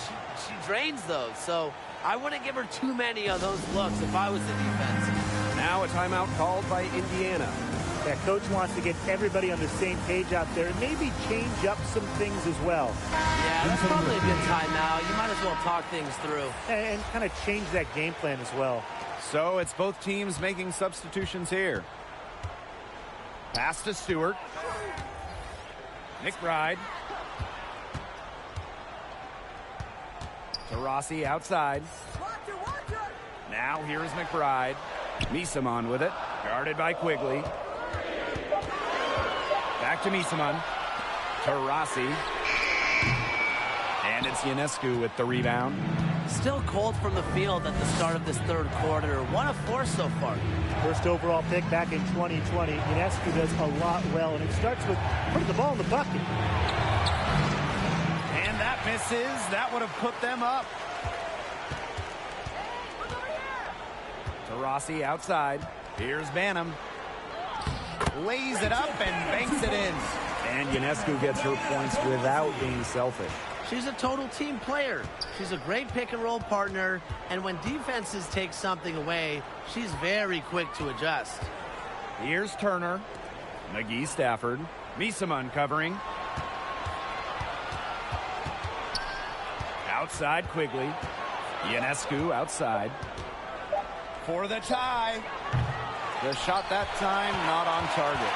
she drains those. So I wouldn't give her too many of those looks if I was the defense. Now a timeout called by Indiana. That coach wants to get everybody on the same page out there and maybe change up some things as well. Yeah, that's probably a good timeout. You might as well talk things through. And kind of change that game plan as well. So it's both teams making substitutions here. Pass to Stewart. McBride. To Rossi outside. Now here's McBride. Misamon with it. Guarded by Quigley. Back to Misamon. To Rossi. And it's Ionescu with the rebound. Still cold from the field at the start of this third quarter. 1 of 4 so far. First overall pick back in 2020. Ionescu does a lot well, and it starts with putting the ball in the bucket. And that misses. That would have put them up. To Rossi outside. Here's Banham. Lays it up and banks it in. And Ionescu gets her points without being selfish. She's a total team player. She's a great pick-and-roll partner, and when defenses take something away, she's very quick to adjust. Here's Turner. McGee Stafford. Misamon covering. Outside Quigley. Ionescu outside. For the tie. The shot that time not on target.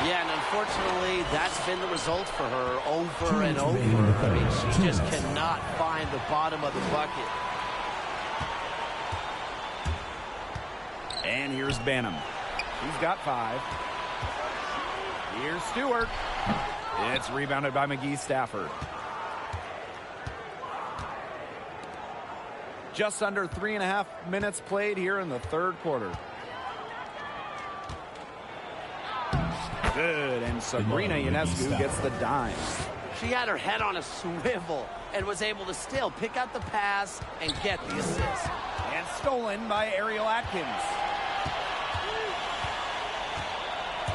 Yeah, and unfortunately, that's been the result for her over and over. I mean, she just cannot find the bottom of the bucket. And here's Banham. He's got 5. Here's Stewart. It's rebounded by McGee Stafford. Just under 3.5 minutes played here in the third quarter. Good, and Sabrina Ionescu gets the dime. She had her head on a swivel and was able to still pick out the pass and get the assist. And stolen by Ariel Atkins.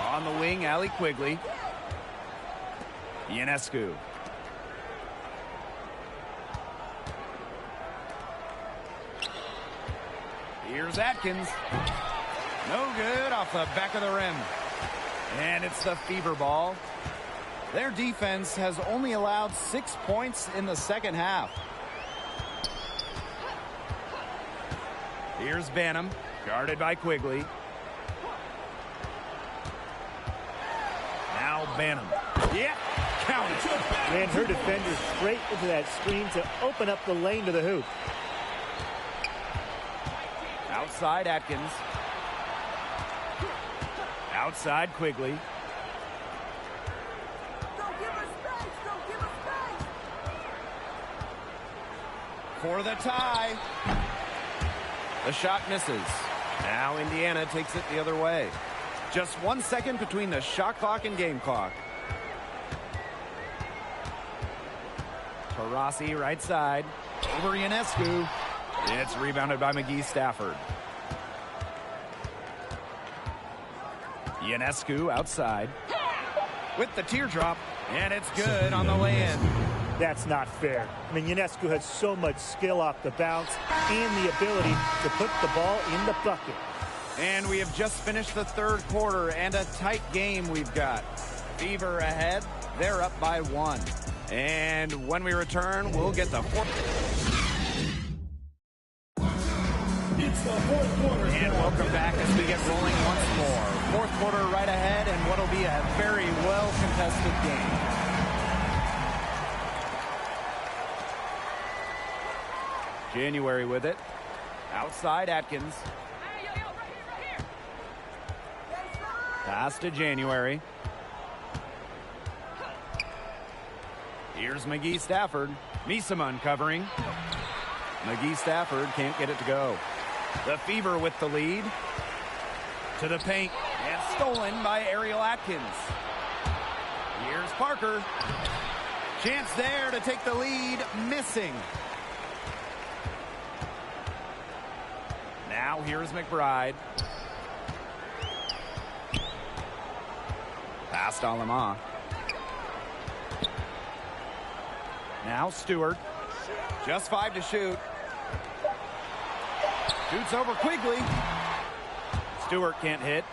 On the wing, Allie Quigley. Ionescu. Here's Atkins. No good, off the back of the rim. And it's the Fever ball. Their defense has only allowed 6 points in the second half. Here's Banham, guarded by Quigley. Now Banham. Yeah, count it. Ran her defender straight into that screen to open up the lane to the hoop. Outside Atkins. Outside Quigley. Don't give her space. Don't give her space. For the tie. The shot misses. Now Indiana takes it the other way. Just 1 second between the shot clock and game clock. Rossi right side. Over Ionescu. It's rebounded by McGee Stafford. Ionescu outside. With the teardrop. And it's good on the lay-in. That's not fair. I mean, Ionescu has so much skill off the bounce and the ability to put the ball in the bucket. And we have just finished the third quarter, and a tight game we've got. Fever ahead. They're up by 1. And when we return, we'll get the fourth. It's the fourth quarter. And welcome back as we get rolling once more. Fourth quarter right ahead, and what'll be a very well-contested game. January with it. Outside Atkins. Pass to January. Here's McGee Stafford. Misamon covering. McGee Stafford can't get it to go. The Fever with the lead. To the paint. And stolen by Ariel Atkins. Here's Parker. Chance there to take the lead. Missing. Now here's McBride. Pass to Alema. Now Stewart. Just 5 to shoot. Shoots over Quigley. Stewart can't hit.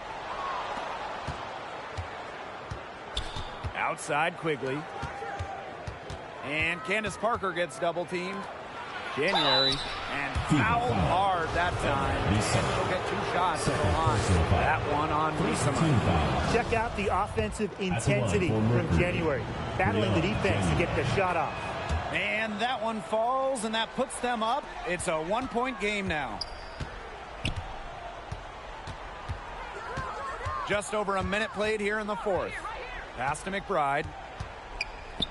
Outside Quigley. And Candace Parker gets double teamed. January. And fouled hard that time. She'll get 2 shots at the line. That one on Lisa. Check out the offensive intensity from January. Battling the defense to get the shot off. And that one falls, and that puts them up. It's a 1-point game now. Just over a minute played here in the 4th. Pass to McBride.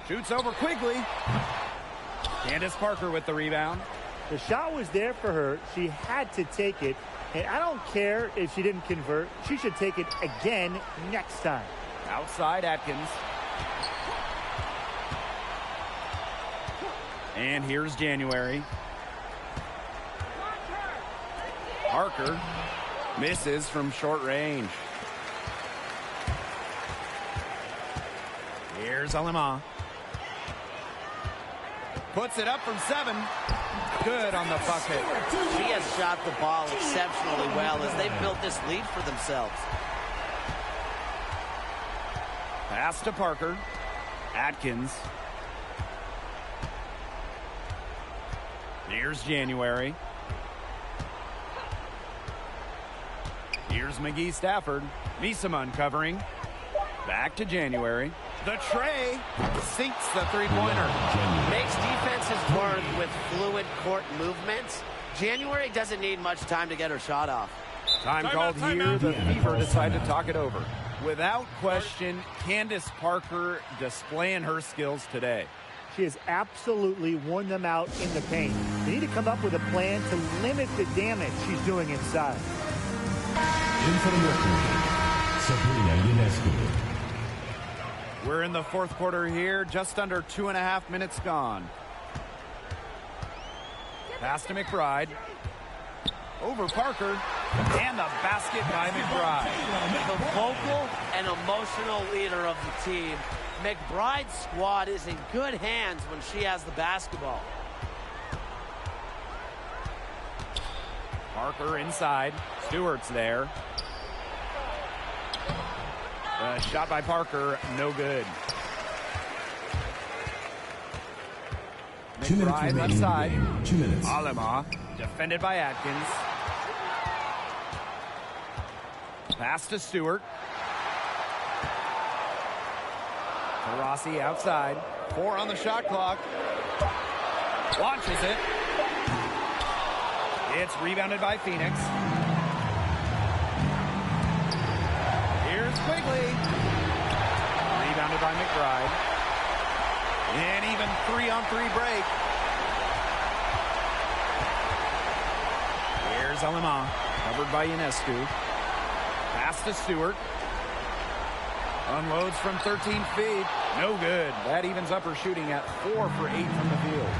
Shoots over Quigley. Candace Parker with the rebound. The shot was there for her. She had to take it. And I don't care if she didn't convert. She should take it again next time. Outside Atkins. And here's January. Parker misses from short range. Here's Alema. Puts it up from 7. Good on the bucket. She has shot the ball exceptionally well as they built this lead for themselves. Pass to Parker. Atkins. Here's January. Here's McGee Stafford. Misama uncovering. Back to January. The tray sinks the three-pointer. Makes defenses work with fluid court movements. January doesn't need much time to get her shot off. Time called here. The Fever decide to talk it over. Without question, Candace Parker displaying her skills today. She has absolutely worn them out in the paint. They need to come up with a plan to limit the damage she's doing inside. We're in the 4th quarter here, just under 2.5 minutes gone. Pass to McBride. Over Parker. And the basket by McBride. The vocal and emotional leader of the team. McBride's squad is in good hands when she has the basketball. Parker inside. Stewart's there. Shot by Parker, no good. McBride left side. 2 minutes. Alema, defended by Atkins. Pass to Stewart. Rossi outside. 4 on the shot clock. Launches it. It's rebounded by Phoenix. Here's Quigley. Rebounded by McBride. And even 3-on-3 break. Here's Alema. Covered by Ionescu. Pass to Stewart. Unloads from 13 feet. No good. That evens up her shooting at 4 for 8 from the field.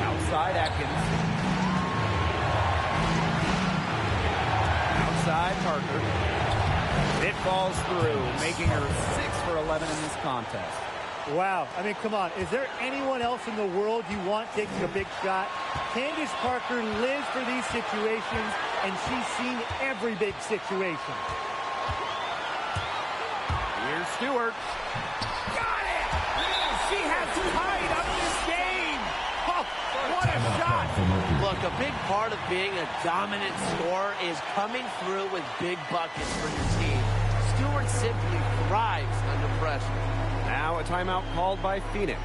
Outside Atkins. Outside Parker. It falls through, making her 6 for 11 in this contest. Wow. I mean, come on. Is there anyone else in the world you want taking a big shot? Candace Parker lives for these situations, and she's seen every big situation. Here's Stewart. Got it! She has tied up this game! Oh, what a shot! Look, a big part of being a dominant scorer is coming through with big buckets for your team. Stewart simply thrives under pressure. Now a timeout called by Phoenix.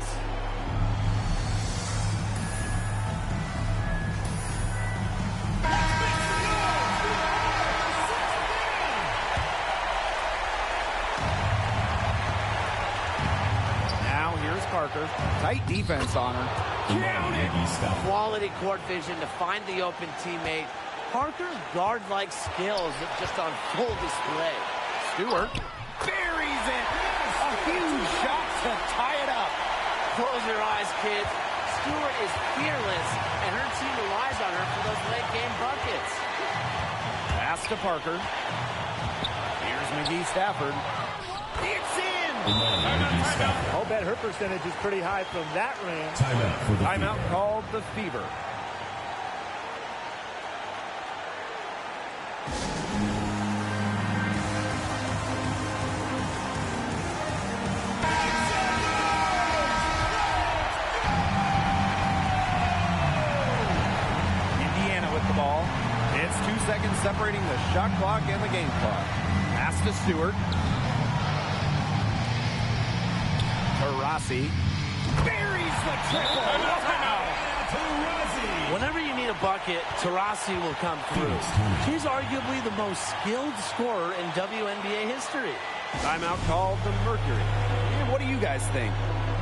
Now here's Parker. Tight defense on her. Quality court vision to find the open teammate. Parker's guard-like skills are just on full display. Stewart buries it. A huge shot to tie it up. Close your eyes, kids. Stewart is fearless, and her team relies on her for those late-game buckets. Pass to Parker. Here's McGee Stafford. It's in! I'll bet her percentage is pretty high from that range. Timeout for the Timeout called the Fever. Indiana with the ball. It's 2 seconds separating the shot clock and the game clock. Pass to Stewart. Taurasi buries the triple. Whenever you need a bucket, Taurasi will come through. He's arguably the most skilled scorer in WNBA history. Timeout called the Mercury. And what do you guys think?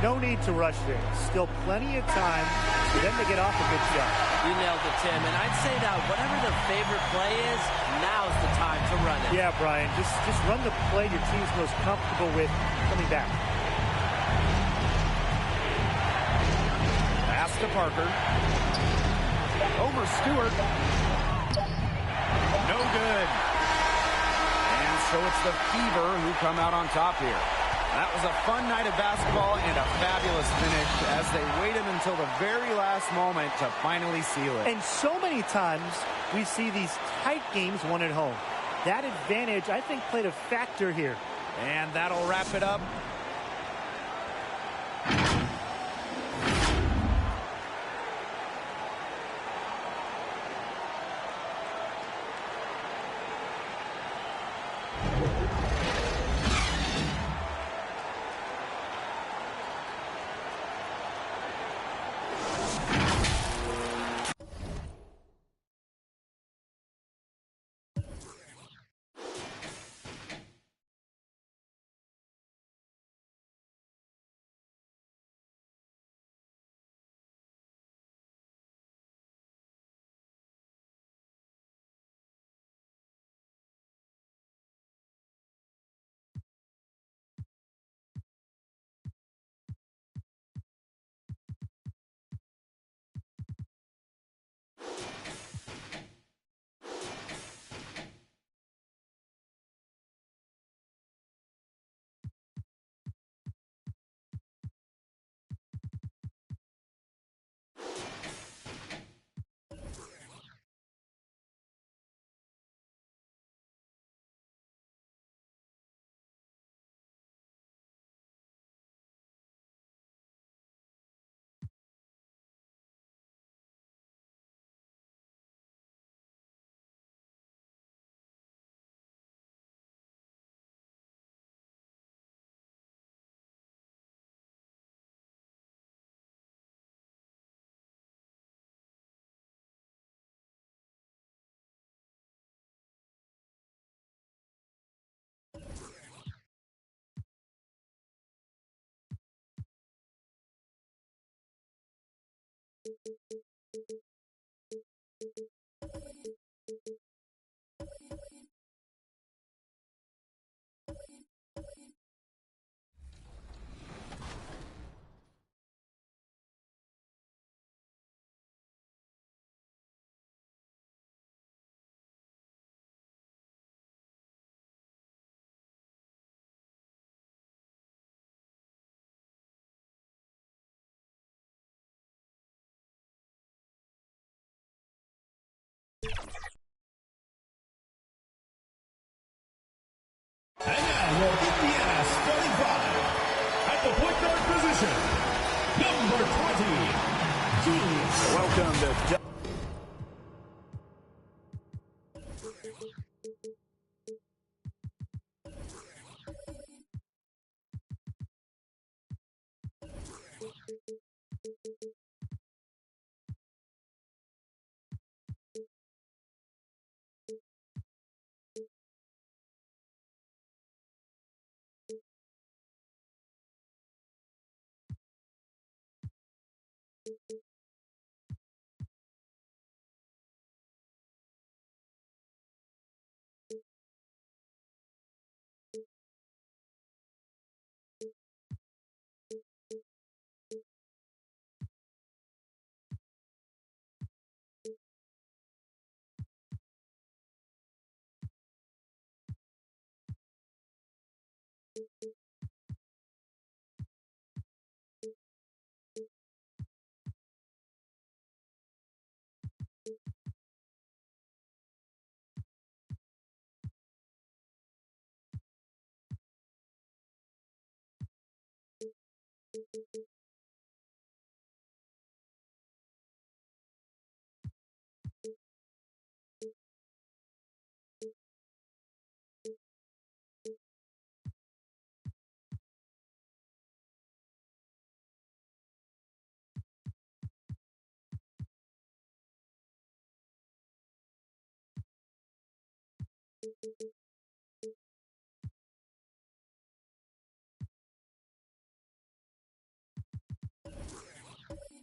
No need to rush things. Still plenty of time for them to get off a good shot. You nailed it, Tim. And I'd say that whatever their favorite play is, now's the time to run it. Yeah, Brian. Just run the play your team's most comfortable with coming back. Pass to Parker. Over Stewart. No good. And so it's the Fever who come out on top here. That was a fun night of basketball and a fabulous finish as they waited until the very last moment to finally seal it. And so many times we see these tight games won at home. That advantage, I think, played a factor here. And that'll wrap it up. And now your Indiana starting five. At the point guard position, number 20, Julius. Welcome to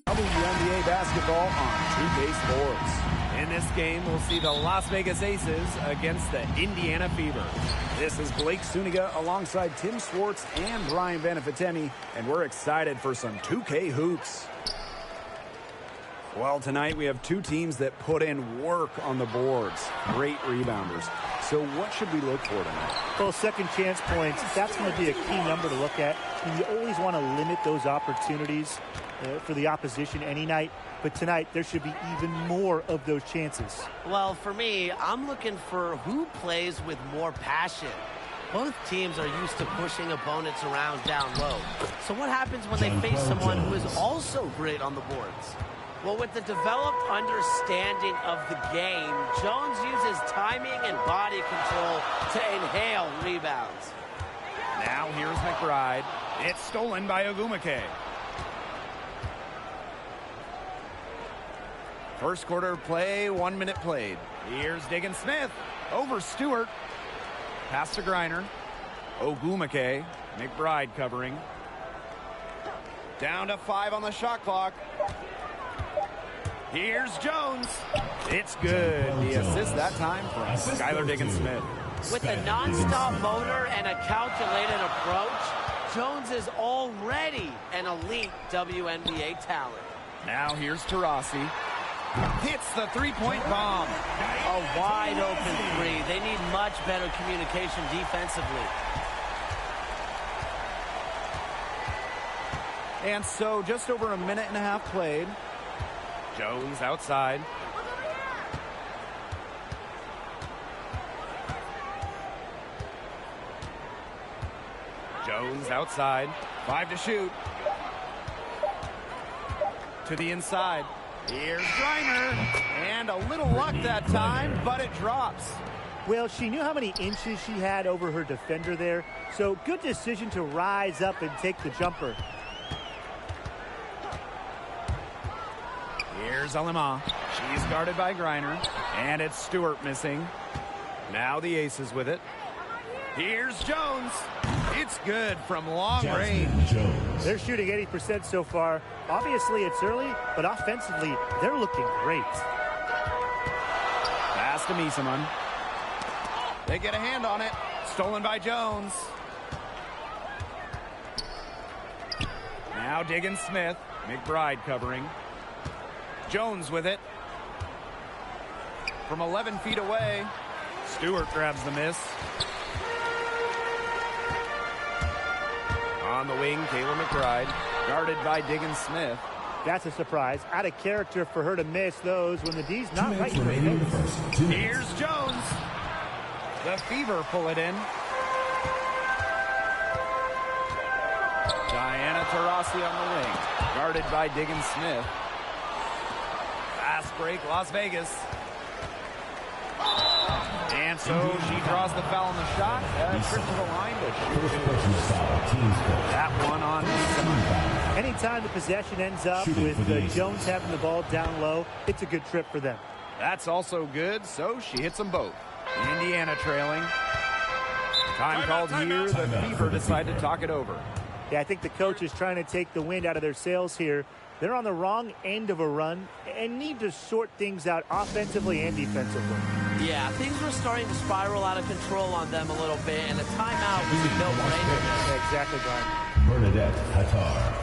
WNBA basketball on 2K Sports. In this game, we'll see the Las Vegas Aces against the Indiana Fever. This is Blake Suniga alongside Tim Swartz and Brian Benefitemi, and we're excited for some 2K hoops. Well, tonight we have two teams that put in work on the boards. Great rebounders. So what should we look for tonight? Well, second chance points, that's going to be a key number to look at. You always want to limit those opportunities for the opposition any night. But tonight, there should be even more of those chances. Well, for me, I'm looking for who plays with more passion. Both teams are used to pushing opponents around down low. So what happens when they face someone who is also great on the boards? Well, with the developed understanding of the game, Jones uses timing and body control to inhale rebounds. Now here's McBride. It's stolen by Ogumake. First quarter play, 1 minute played. Here's Diggin Smith over Stewart. Pass to Griner. Ogumake. McBride covering. Down to 5 on the shot clock. Here's Jones. It's good. The assist that time from Skylar Diggins-Smith. With a non-stop motor and a calculated approach, Jones is already an elite WNBA talent. Now here's Taurasi. Hits the three-point bomb. A wide-open three. They need much better communication defensively. And so just over a minute and a half played. Jones outside. Jones outside. 5 to shoot. To the inside. Here's Griner. And a little luck that time, but it drops. Well, she knew how many inches she had over her defender there, so good decision to rise up and take the jumper. Here's Alima. She's guarded by Griner. And it's Stewart missing. Now the Aces with it. Here's Jones. It's good from long range. They're shooting 80% so far. Obviously, it's early, but offensively, they're looking great. Pass to Misaman. They get a hand on it. Stolen by Jones. Now Diggins Smith. McBride covering. Jones with it. From 11 feet away. Stewart grabs the miss. On the wing, Kayla McBride. Guarded by Diggins Smith. That's a surprise. Out of character for her to miss those when the D's not right in the face. Here's Jones. The Fever pull it in. Diana Taurasi on the wing. Guarded by Diggins Smith. Fast break, Las Vegas. And so she draws the foul on the shot. Trip to the line to shoot. That one on Misaman. Anytime the possession ends up with Jones having the ball down low, it's a good trip for them. That's also good, so she hits them both. Indiana trailing. Time called here. The Fever decide to talk it over. Yeah, I think the coach is trying to take the wind out of their sails here. They're on the wrong end of a run and need to sort things out offensively and defensively. Yeah, things were starting to spiral out of control on them a little bit, and a timeout was a no-brainer. Yeah, exactly, Brian. Bernadette Qatar.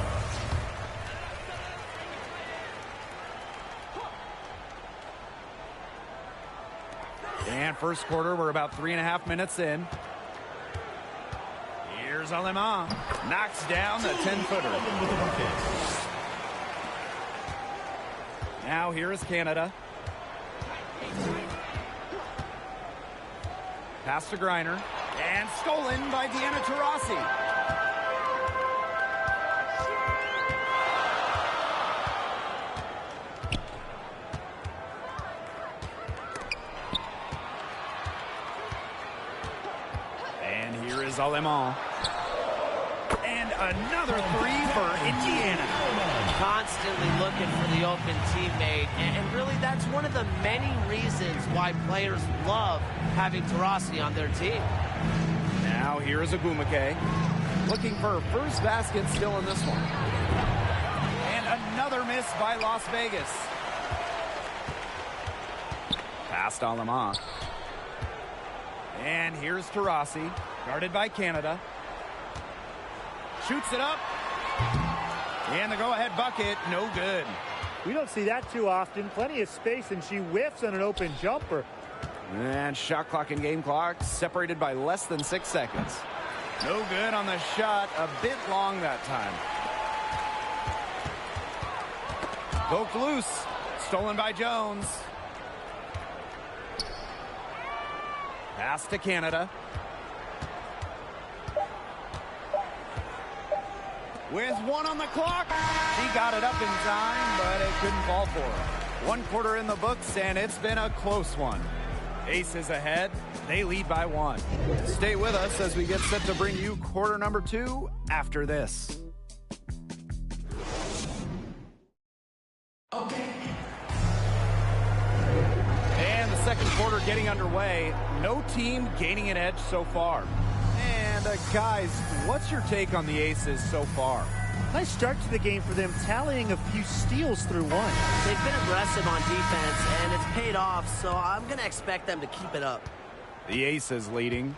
And first quarter, we're about 3.5 minutes in. Here's Alima. Knocks down the 10-footer. Now here is Canada. Pass to Griner. And stolen by Diana Taurasi. Alemán. And another three for Indiana. Constantly looking for the open teammate, and really that's one of the many reasons why players love having Taurasi on their team. Now here's Agumake. Looking for a first basket still in this one. And another miss by Las Vegas. Past Alemán. And here's Taurasi, guarded by Canada. Shoots it up. And the go-ahead bucket, no good. We don't see that too often. Plenty of space, and she whiffs on an open jumper. And shot clock and game clock separated by less than 6 seconds. No good on the shot, a bit long that time. Poked loose, stolen by Jones. Pass to Canada. With 1 on the clock. She got it up in time, but it couldn't fall for her. 1 quarter in the books, and it's been a close one. Aces ahead. They lead by 1. Stay with us as we get set to bring you quarter number 2 after this. And the second quarter getting underway. No team gaining an edge so far. And guys, what's your take on the Aces so far? Nice start to the game for them, tallying a few steals through 1. They've been aggressive on defense, and it's paid off, so I'm going to expect them to keep it up. The Aces leading.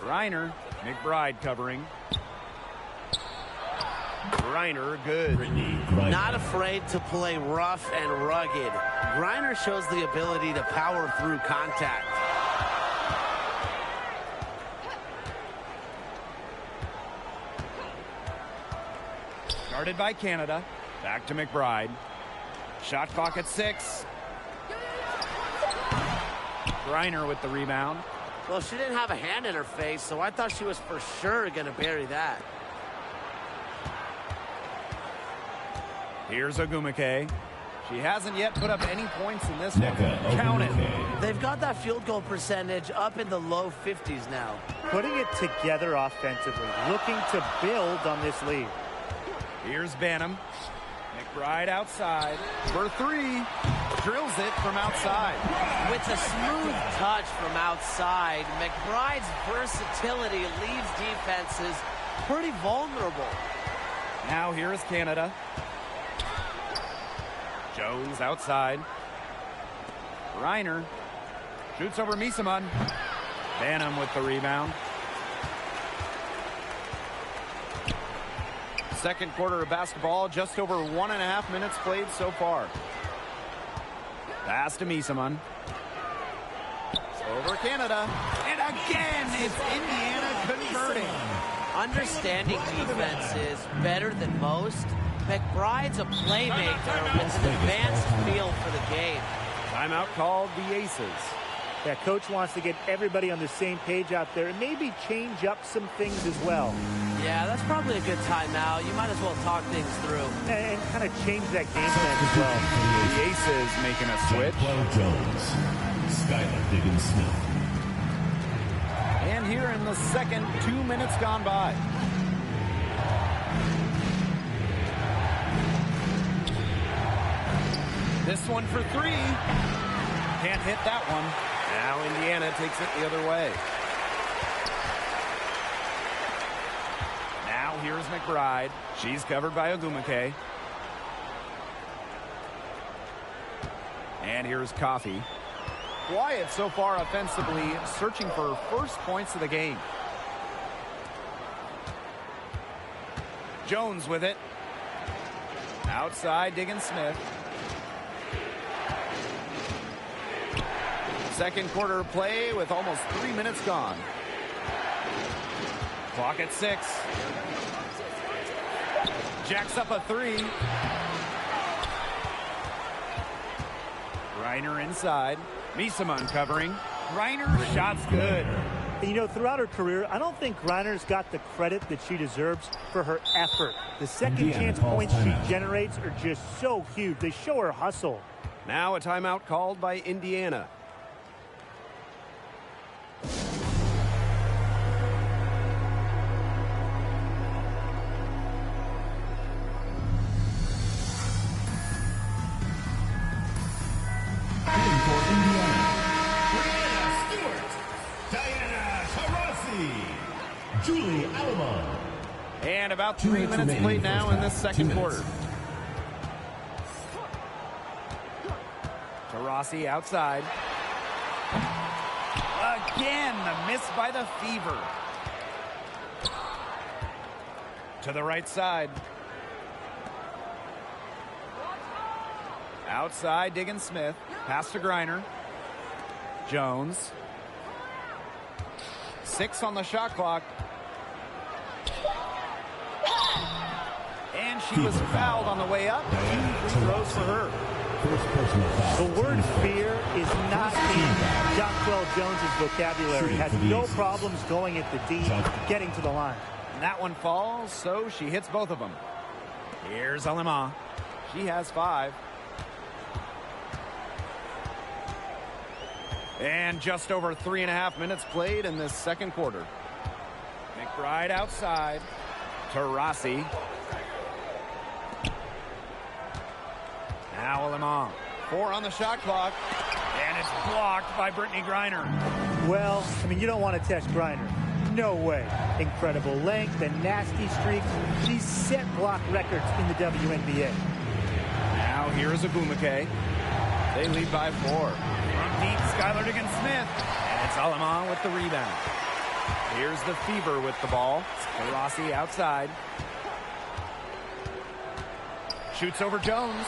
Reiner, McBride covering. Reiner, good. Not afraid to play rough and rugged. Reiner shows the ability to power through contact. Guarded by Canada. Back to McBride. Shot clock at 6. Reiner with the rebound. Well, she didn't have a hand in her face, so I thought she was for sure going to bury that. Here's Agumake. She hasn't yet put up any points in this one. Count it. They've got that field goal percentage up in the low 50s now. Putting it together offensively, looking to build on this lead. Here's Banham. McBride outside for 3. Drills it from outside. With a smooth touch from outside, McBride's versatility leaves defenses pretty vulnerable. Now here is Canada. Jones outside. Reiner shoots over Misaman. Banham with the rebound. Second quarter of basketball, just over 1.5 minutes played so far. Pass to Misaman. Over Canada. And again, it's Indiana converting. Understanding defense is better than most. McBride's a playmaker with an advanced feel for the game. Timeout called the Aces. Yeah, coach wants to get everybody on the same page out there and maybe change up some things as well. Yeah, that's probably a good timeout. You might as well talk things through. And kind of change that game plan as well. The Aces making a switch. Jones, Skylar Diggins-Smith. And here in the second, 2 minutes gone by. This one for 3. Can't hit that one. Now Indiana takes it the other way. Now here's McBride. She's covered by Agumake. And here's Coffey. Quiet so far offensively, searching for first points of the game. Jones with it. Outside, Diggins-Smith. Second quarter play with almost 3 minutes gone. Clock at 6. Jacks up a 3. Reiner inside. Misaman covering. Reiner, shot's good. And, you know, throughout her career, I don't think Griner's got the credit that she deserves for her effort. The second chance points she generates are just so huge. They show her hustle. Now a timeout called by Indiana. Julie Alamon. And about 3 minutes played now in this second quarter. Taurasi outside. Again, the miss by the Fever. To the right side. Outside, Diggins Smith. Pass to Griner. Jones. 6 on the shot clock. And she was fouled on the way up. 2 free throws for her. The word fear is not in Jonquel Jones's vocabulary. Has no problems going at the D, getting to the line. And that one falls, so she hits both of them. Here's Alema. She has 5. And just over 3.5 minutes played in this second quarter. McBride outside. Taurasi. Now Alema. 4 on the shot clock. And it's blocked by Brittany Griner. Well, I mean, you don't want to test Griner. No way. Incredible length and nasty streaks. She's set block records in the WNBA. Now here is Agumake. They lead by 4. From deep, Skylar Diggins-Smith. And it's Alema with the rebound. Here's the Fever with the ball. Taurasi outside. Shoots over Jones.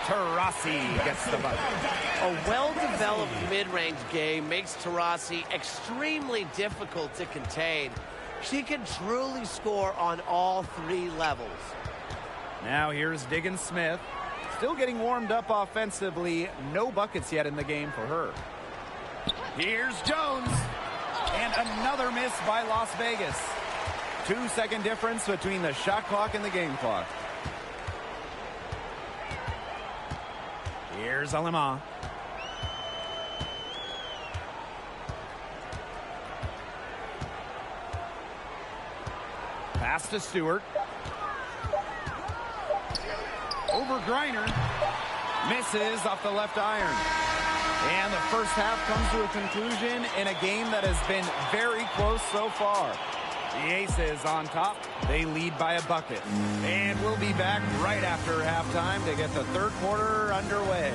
Taurasi gets the bucket. A well-developed mid-range game makes Taurasi extremely difficult to contain. She can truly score on all 3 levels. Now here's Diggins-Smith. Still getting warmed up offensively. No buckets yet in the game for her. Here's Jones. And another miss by Las Vegas. 2-second difference between the shot clock and the game clock. Here's Alema. Pass to Stewart. Over Griner. Misses off the left iron. And the first half comes to a conclusion in a game that has been very close so far. The Aces on top. They lead by a bucket. And we'll be back right after halftime to get the third quarter underway.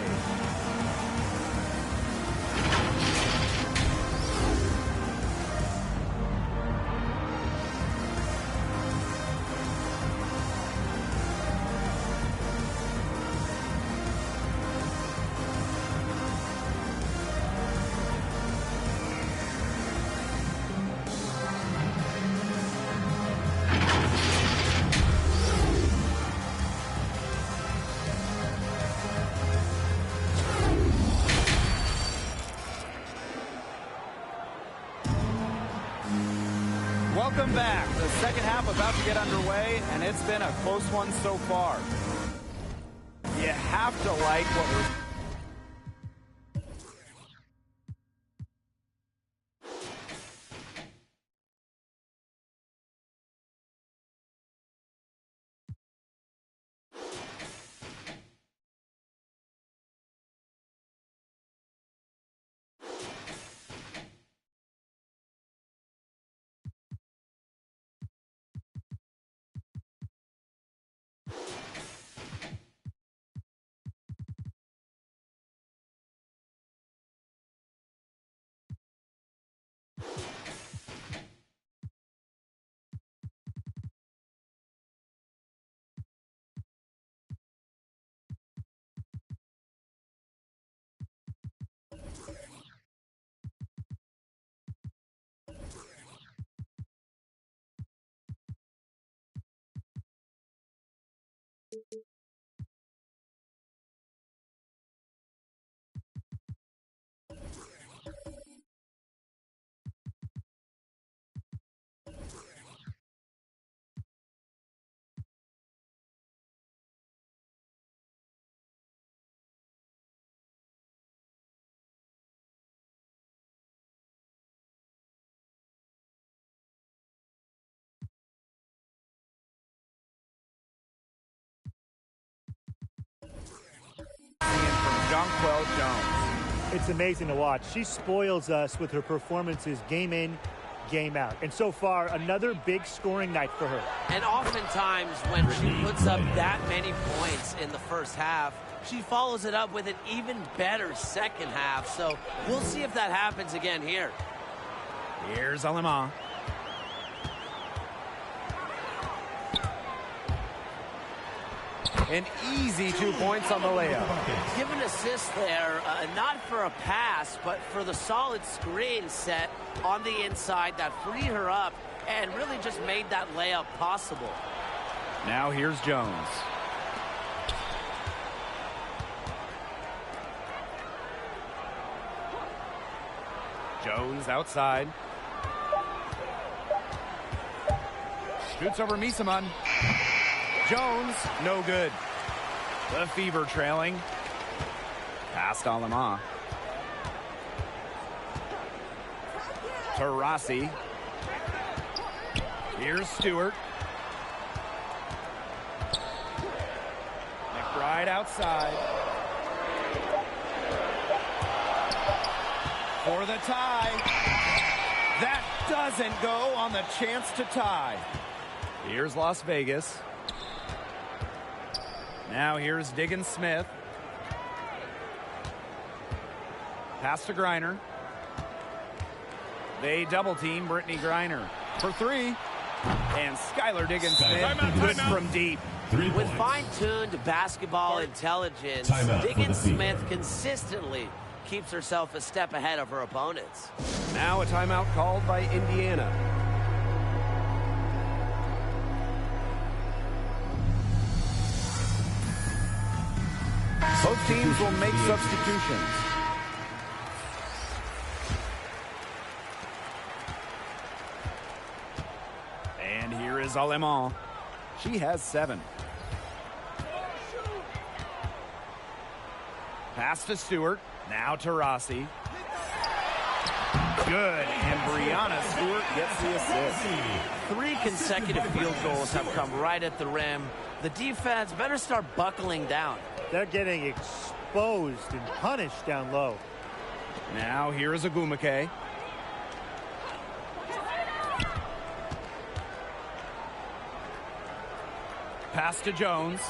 Welcome back. The second half about to get underway, and it's been a close one so far. You have to like what we're Jonquel Jones. It's amazing to watch. She spoils us with her performances game in, game out. And so far, another big scoring night for her. And oftentimes when she puts up that many points in the first half, she follows it up with an even better second half. So we'll see if that happens again here. Here's Alema. An easy 2 points on the layup. Give an assist there, not for a pass, but for the solid screen set on the inside that freed her up and really just made that layup possible. Now here's Jones. Jones outside. Shoots over Misaman. Jones, no good. The Fever trailing. Past Alema. Taurasi. Here's Stewart. McBride outside. For the tie. That doesn't go on the chance to tie. Here's Las Vegas. Now here's Diggins Smith. Pass to Griner. They double team Brittany Griner for three. And Skylar Diggins Smith good from deep. With fine-tuned basketball intelligence, Diggins Smith consistently keeps herself a step ahead of her opponents. Now a timeout called by Indiana. Both teams will make substitutions. And here is Alema. She has 7. Pass to Stewart. Now to Rossi. Good. And Brianna Stewart gets the assist. 3 consecutive field goals have come right at the rim. The defense better start buckling down. They're getting exposed and punished down low. Now here is Agumake. Pass to Jones.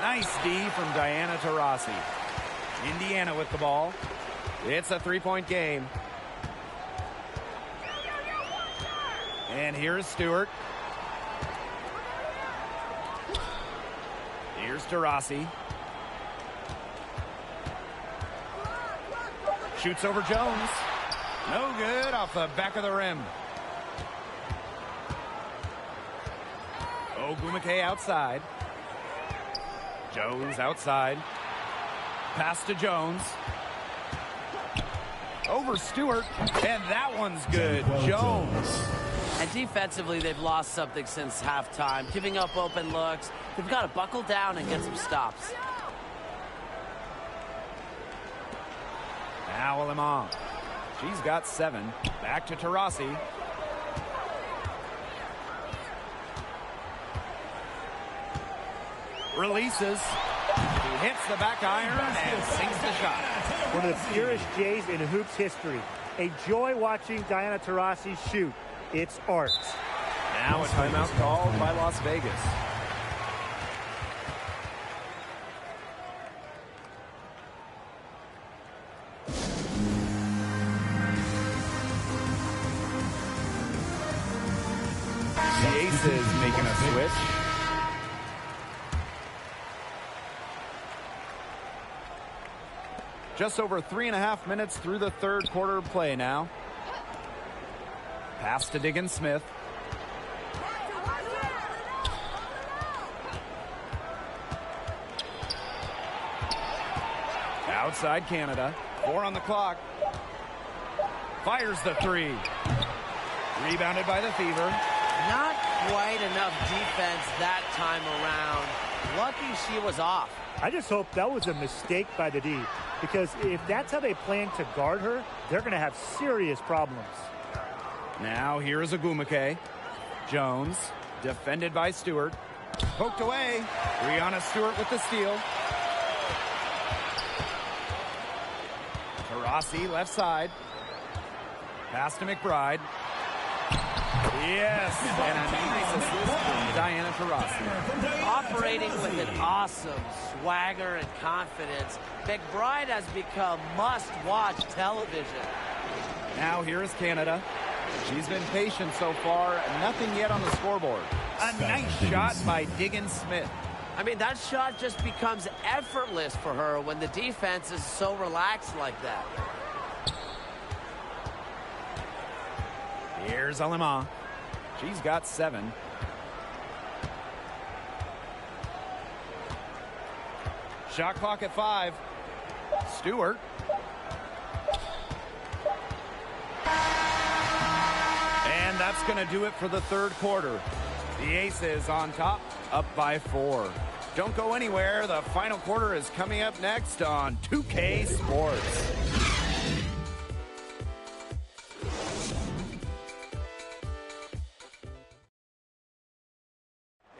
Nice D from Diana Taurasi. Indiana with the ball. It's a 3-point game. And here's Stewart. Here's Taurasi. Shoots over Jones. No good off the back of the rim. Ogumake outside. Jones outside. Pass to Jones. Over Stewart. And that one's good. Jones. And defensively, they've lost something since halftime. Giving up open looks. They've got to buckle down and get some stops. Now Alema. She's got 7. Back to Taurasi. Releases. He hits the back iron and sinks the shot. One of the purest Jays in hoops history. A joy watching Diana Taurasi shoot. It's art. Now a timeout called by Las Vegas. The Aces making a switch. Just over 3.5 minutes through the third quarter of play now. Pass to Diggins Smith. Outside Canada. 4 on the clock. Fires the 3. Rebounded by the Fever. Not quite enough defense that time around. Lucky she was off. I just hope that was a mistake by the D, because if that's how they plan to guard her, they're going to have serious problems. Now here is Agumake. Jones, defended by Stewart. Poked away. Brianna Stewart with the steal. Taurasi left side. Pass to McBride. Yes, and a nice assist from Diana Taurasi. Operating with an awesome swagger and confidence, McBride has become must-watch television. Now here is Canada. She's been patient so far, nothing yet on the scoreboard. A nice shot by Diggin Smith. I mean, that shot just becomes effortless for her when the defense is so relaxed like that. Here's Alima. She's got 7. Shot clock at 5. Stewart. And that's going to do it for the third quarter. The Aces on top, up by 4. Don't go anywhere. The final quarter is coming up next on 2K Sports.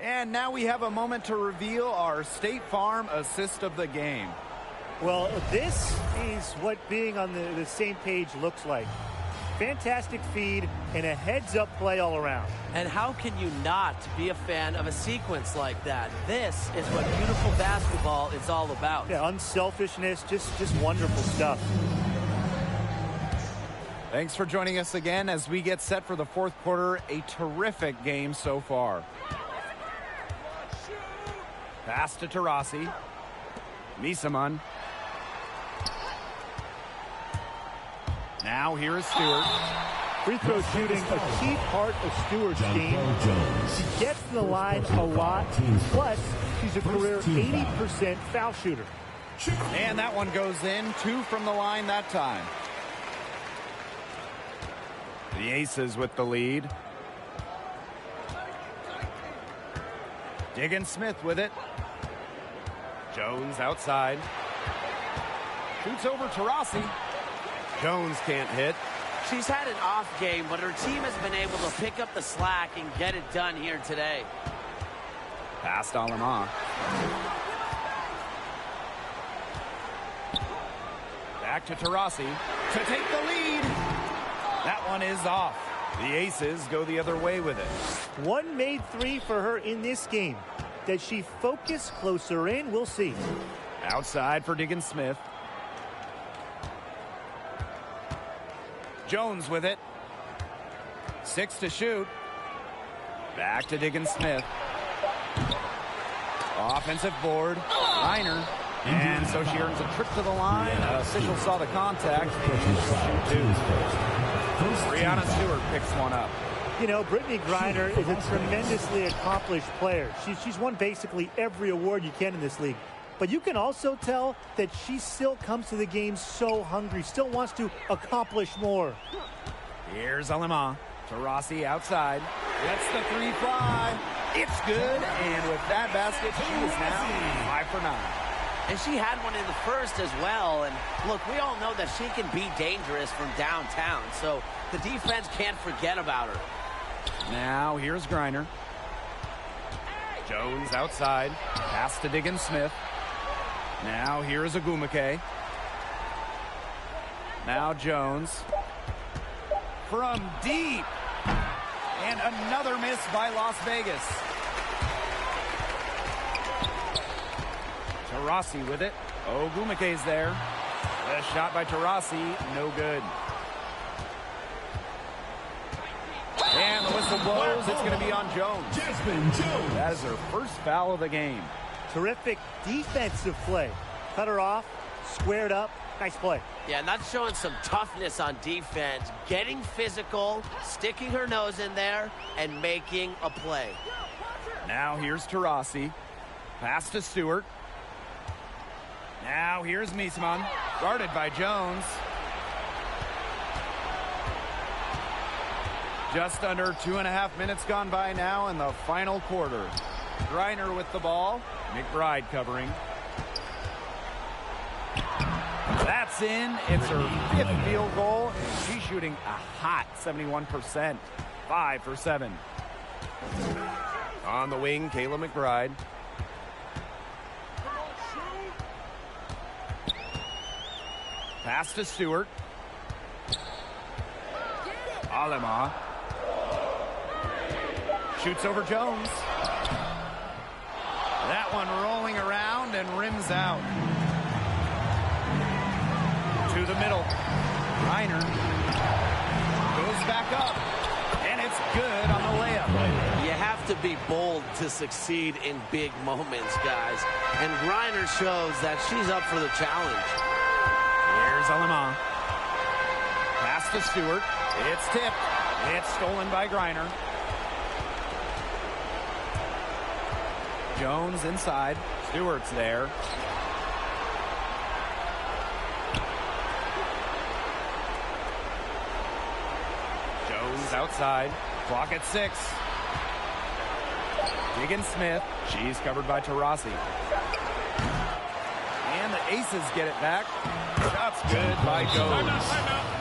And now we have a moment to reveal our State Farm assist of the game. Well, this is what being on the same page looks like. Fantastic feed and a heads-up play all around. And how can you not be a fan of a sequence like that? This is what beautiful basketball is all about. Yeah, unselfishness, just wonderful stuff. Thanks for joining us again as we get set for the fourth quarter. A terrific game so far. Pass to Taurasi. Misaman. Now here is Stewart. Free throw shooting, a key part of Stewart's game. She gets to the line a lot, plus she's a career 80% foul shooter. And that one goes in. 2 from the line that time. The Aces with the lead. Diggin Smith with it. Jones outside. Shoots over Taurasi. Jones can't hit. She's had an off game, but her team has been able to pick up the slack and get it done here today. Past Alima. Back to Taurasi to take the lead. That one is off. The Aces go the other way with it. One made 3 for her in this game. Does she focus closer in? We'll see. Outside for Diggin Smith. Jones with it. 6 to shoot. Back to Diggin Smith. Offensive board. Reiner. And so she earns a trip to the line. Official saw the contact. Shoot 2. Brianna Stewart picks one up. You know, Brittany Griner is a tremendously accomplished player. She's won basically every award you can in this league. But you can also tell that she still comes to the game so hungry, still wants to accomplish more. Here's Alima. Taurasi outside. Lets the 3 fly. It's good. And with that basket, she is now 5 for 9. And she had one in the first as well. And look, we all know that she can be dangerous from downtown. So the defense can't forget about her. Now here's Griner. Jones outside. Pass to Diggin Smith. Now here's Agumake. Now Jones. From deep. And another miss by Las Vegas. Taurasi with it. Ogumake's there. The shot by Taurasi, no good. And the whistle blows. It's going to be on Jones. That is her first foul of the game. Terrific defensive play. Cut her off, squared up. Nice play. Yeah, and that's showing some toughness on defense. Getting physical, sticking her nose in there, and making a play. Now here's Taurasi. Pass to Stewart. Now here's Miesman. Guarded by Jones. Just under 2.5 minutes gone by now in the final quarter. Griner with the ball. McBride covering. That's in. It's her 5th field goal. And she's shooting a hot 71%. 5 for 7. On the wing, Kayla McBride. Pass to Stewart. Alema. Shoots over Jones. That one rolling around and rims out. To the middle. Reiner goes back up. And it's good on the layup. You have to be bold to succeed in big moments, guys. And Reiner shows that she's up for the challenge. Here's Alema. Pass to Stewart. It's tipped. It's stolen by Griner. Jones inside. Stewart's there. Jones outside. Clock at 6. Diggins-Smith. She's covered by Taurasi. And the Aces get it back. Shot's good by Jones.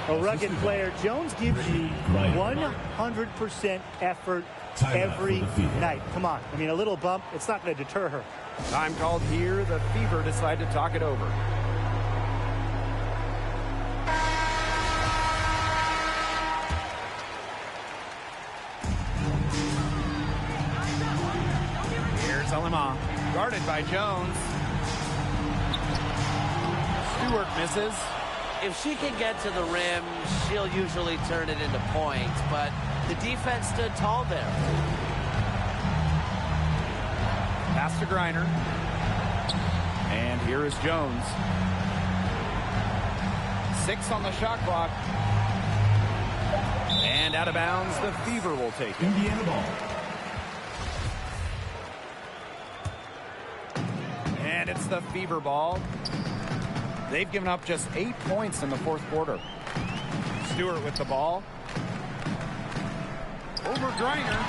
A rugged player. Jones gives you 100% effort every night. Come on. I mean, a little bump, it's not going to deter her. Time called here. The Fever decide to talk it over. Here's Alema. Guarded by Jones. Stewart misses. If she can get to the rim, she'll usually turn it into points, but the defense stood tall there. Pass to Griner. And here is Jones. 6 on the shot clock. And out of bounds, the Fever will take it. Indiana ball. And it's the Fever ball. They've given up just 8 points in the fourth quarter. Stewart with the ball. Over Griner.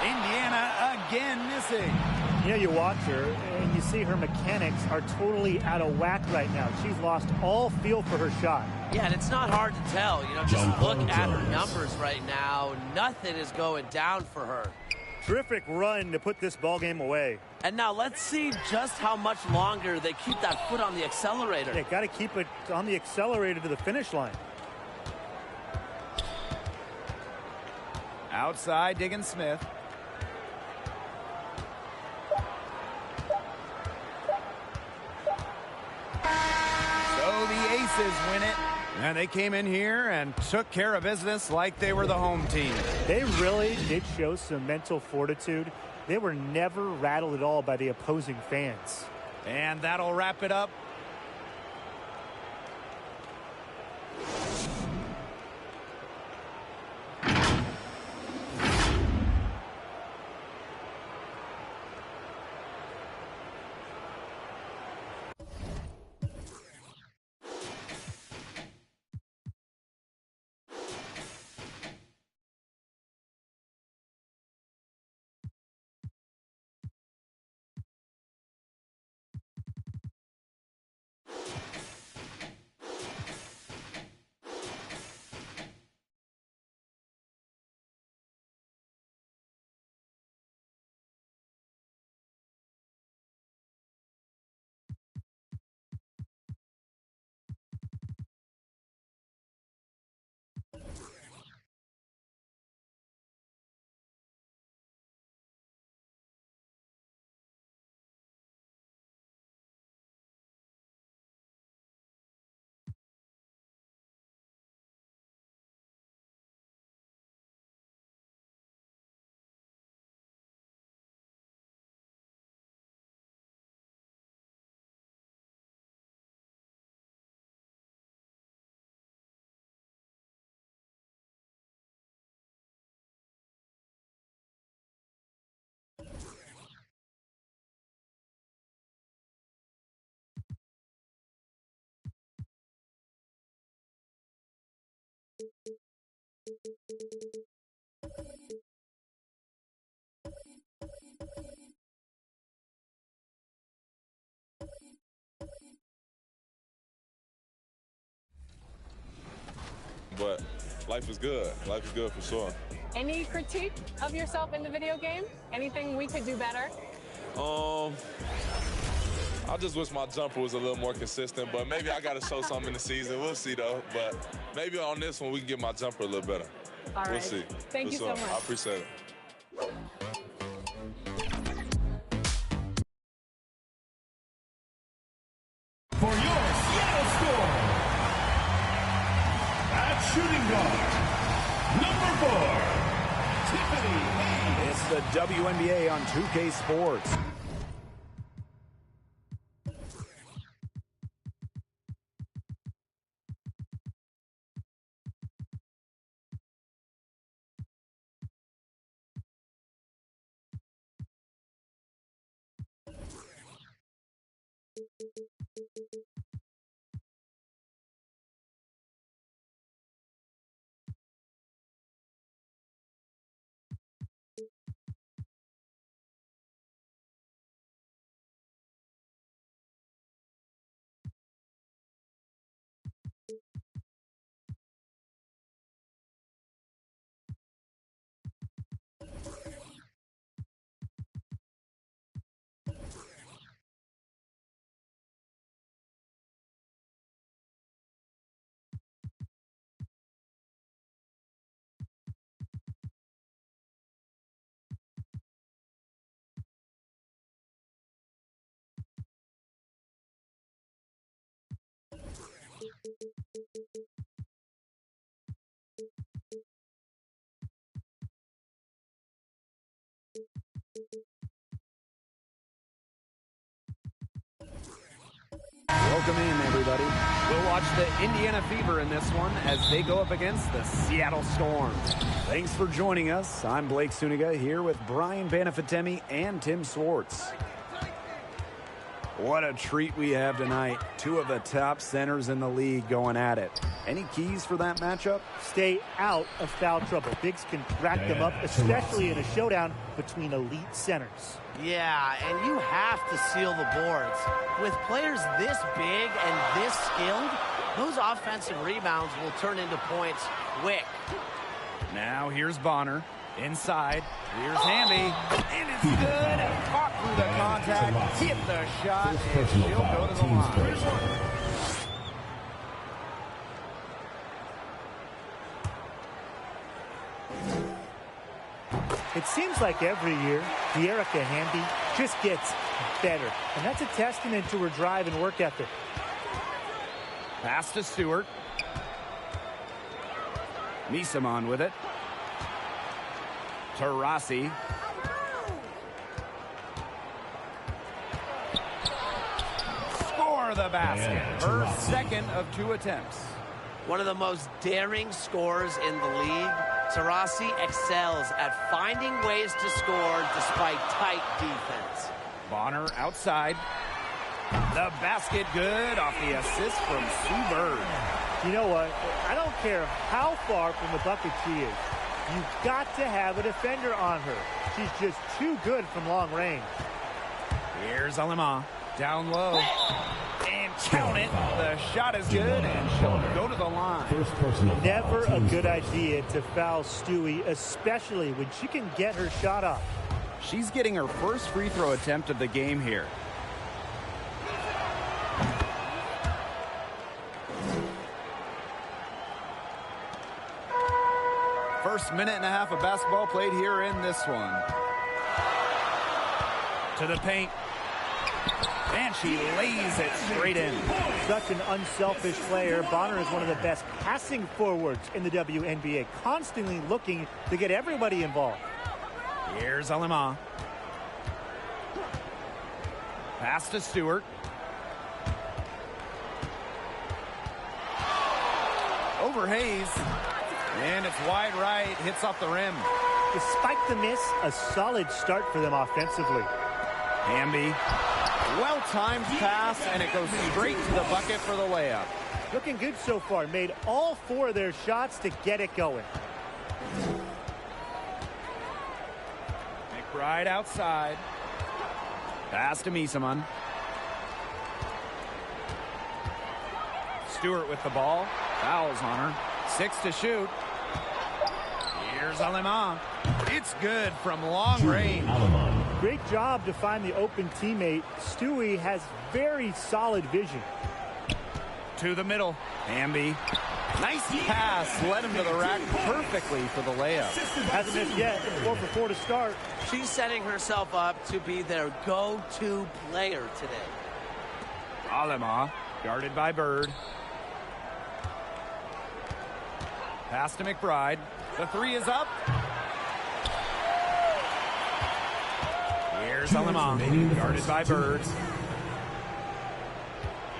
Indiana again missing. You know, you watch her and you see her mechanics are totally out of whack right now. She's lost all feel for her shot. Yeah, and it's not hard to tell. You know, just look at her numbers right now. Nothing is going down for her. Terrific run to put this ball game away. And now let's see just how much longer they keep that foot on the accelerator. Yeah, got to keep it on the accelerator to the finish line. Outside, Diggins-Smith. So the Aces win it. And they came in here and took care of business like they were the home team. They really did show some mental fortitude. They were never rattled at all by the opposing fans. And that'll wrap it up. But life is good. Life is good for sure. Any critique of yourself in the video game? Anything we could do better? I just wish my jumper was a little more consistent, but maybe I got to show something in the season. We'll see, though. But maybe on this one, we can get my jumper a little better. All right. We'll see. Thank you so much. I appreciate it. For your Seattle Storm, at shooting guard, number 4, Tiffany Hayes. It's the WNBA on 2K Sports. Welcome in, everybody. We'll watch the Indiana Fever in this one as they go up against the Seattle Storm. Thanks for joining us. I'm Blake Suniga here with Brian Banafitemi and Tim Swartz. What a treat we have tonight. Two of the top centers in the league going at it. Any keys for that matchup? Stay out of foul trouble. Bigs can rack them up, especially in a showdown between elite centers. Yeah, and you have to seal the boards. With players this big and this skilled, those offensive rebounds will turn into points quick. Now here's Bonner. Inside. Here's Hamby. And it's good. Caught through the contact. Hit the shot. And she'll go to the line. It seems like every year, De'Erica Hamby just gets better. And that's a testament to her drive and work ethic. Pass to Stewart. Misamon with it. Taurasi. Score the basket. Her second of 2 attempts. One of the most daring scorers in the league. Taurasi excels at finding ways to score despite tight defense. Bonner outside. The basket good off the assist from Sue Bird. You know what? I don't care how far from the bucket she is. You've got to have a defender on her. She's just too good from long range. Here's Alima. Down low. And count it. The shot is good, and she'll go to the line. Never a good idea to foul Stewie, especially when she can get her shot up. She's getting her first free throw attempt of the game here. First minute and a half of basketball played here in this one. To the paint. And she lays it straight in. Such an unselfish player. Bonner is one of the best passing forwards in the WNBA, constantly looking to get everybody involved. Here's Alima. Pass to Stewart. Over Hayes. And it's wide right. Hits off the rim. Despite the miss, a solid start for them offensively. Hamby. Well-timed pass, and it goes straight to the bucket for the layup. Looking good so far. Made all 4 of their shots to get it going. McBride outside. Pass to Misamon. Stewart with the ball. Fouls on her. 6 to shoot. Here's Alemán. It's good from long range. Great job to find the open teammate. Stewie has very solid vision. To the middle. Hamby. Nice pass. Led him to the rack perfectly for the layup. Hasn't missed yet. 4 for 4 to start. She's setting herself up to be their go-to player today. Alemán, guarded by Bird. Pass to McBride. The three is up. Here's Alemán, guarded by Bird.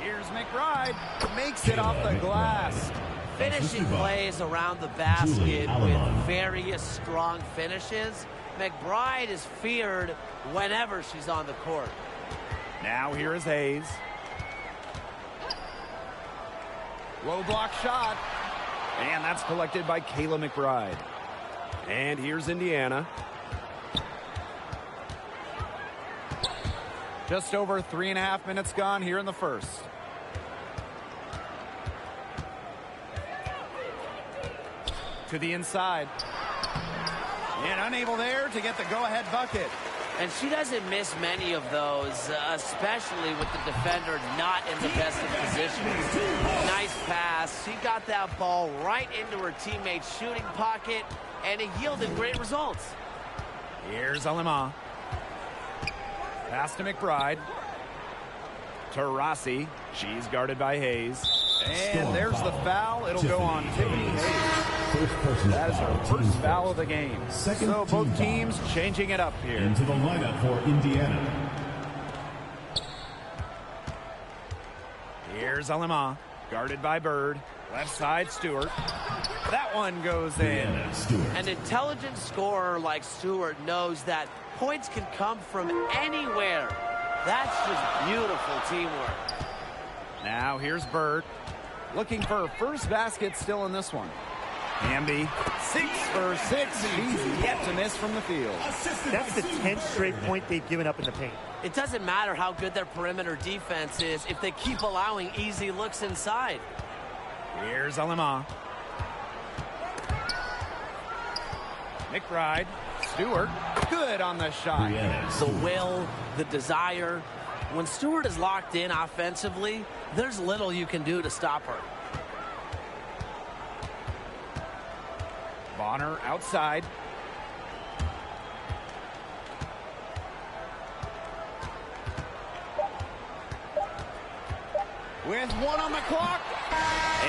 Here's McBride. Makes it off the glass. Finishing plays around the basket with various strong finishes. McBride is feared whenever she's on the court. Now here is Hayes. Low block shot. And that's collected by Kayla McBride. And here's Indiana. Just over 3.5 minutes gone here in the first. To the inside. And unable there to get the go-ahead bucket. And she doesn't miss many of those, especially with the defender not in the best of positions. Nice pass. She got that ball right into her teammate's shooting pocket, and it yielded great results. Here's Alemán. Pass to McBride. To Rossi. She's guarded by Hayes. And there's the foul. It'll go on Tiffany Hayes. That is her first foul of the game. So both teams changing it up here. Into the lineup for Indiana. Here's Alemán, guarded by Bird. Left side, Stewart. That one goes in. An intelligent scorer like Stewart knows that points can come from anywhere. That's just beautiful teamwork. Now here's Bird. Looking for her first basket still in this one. Hamby, 6 for 6. She's yet to miss from the field. That's the 10th straight point they've given up in the paint. It doesn't matter how good their perimeter defense is if they keep allowing easy looks inside. Here's Alemán. McBride, Stewart, good on the shot. The will, the desire. When Stewart is locked in offensively, there's little you can do to stop her. Bonner outside. With 1 on the clock.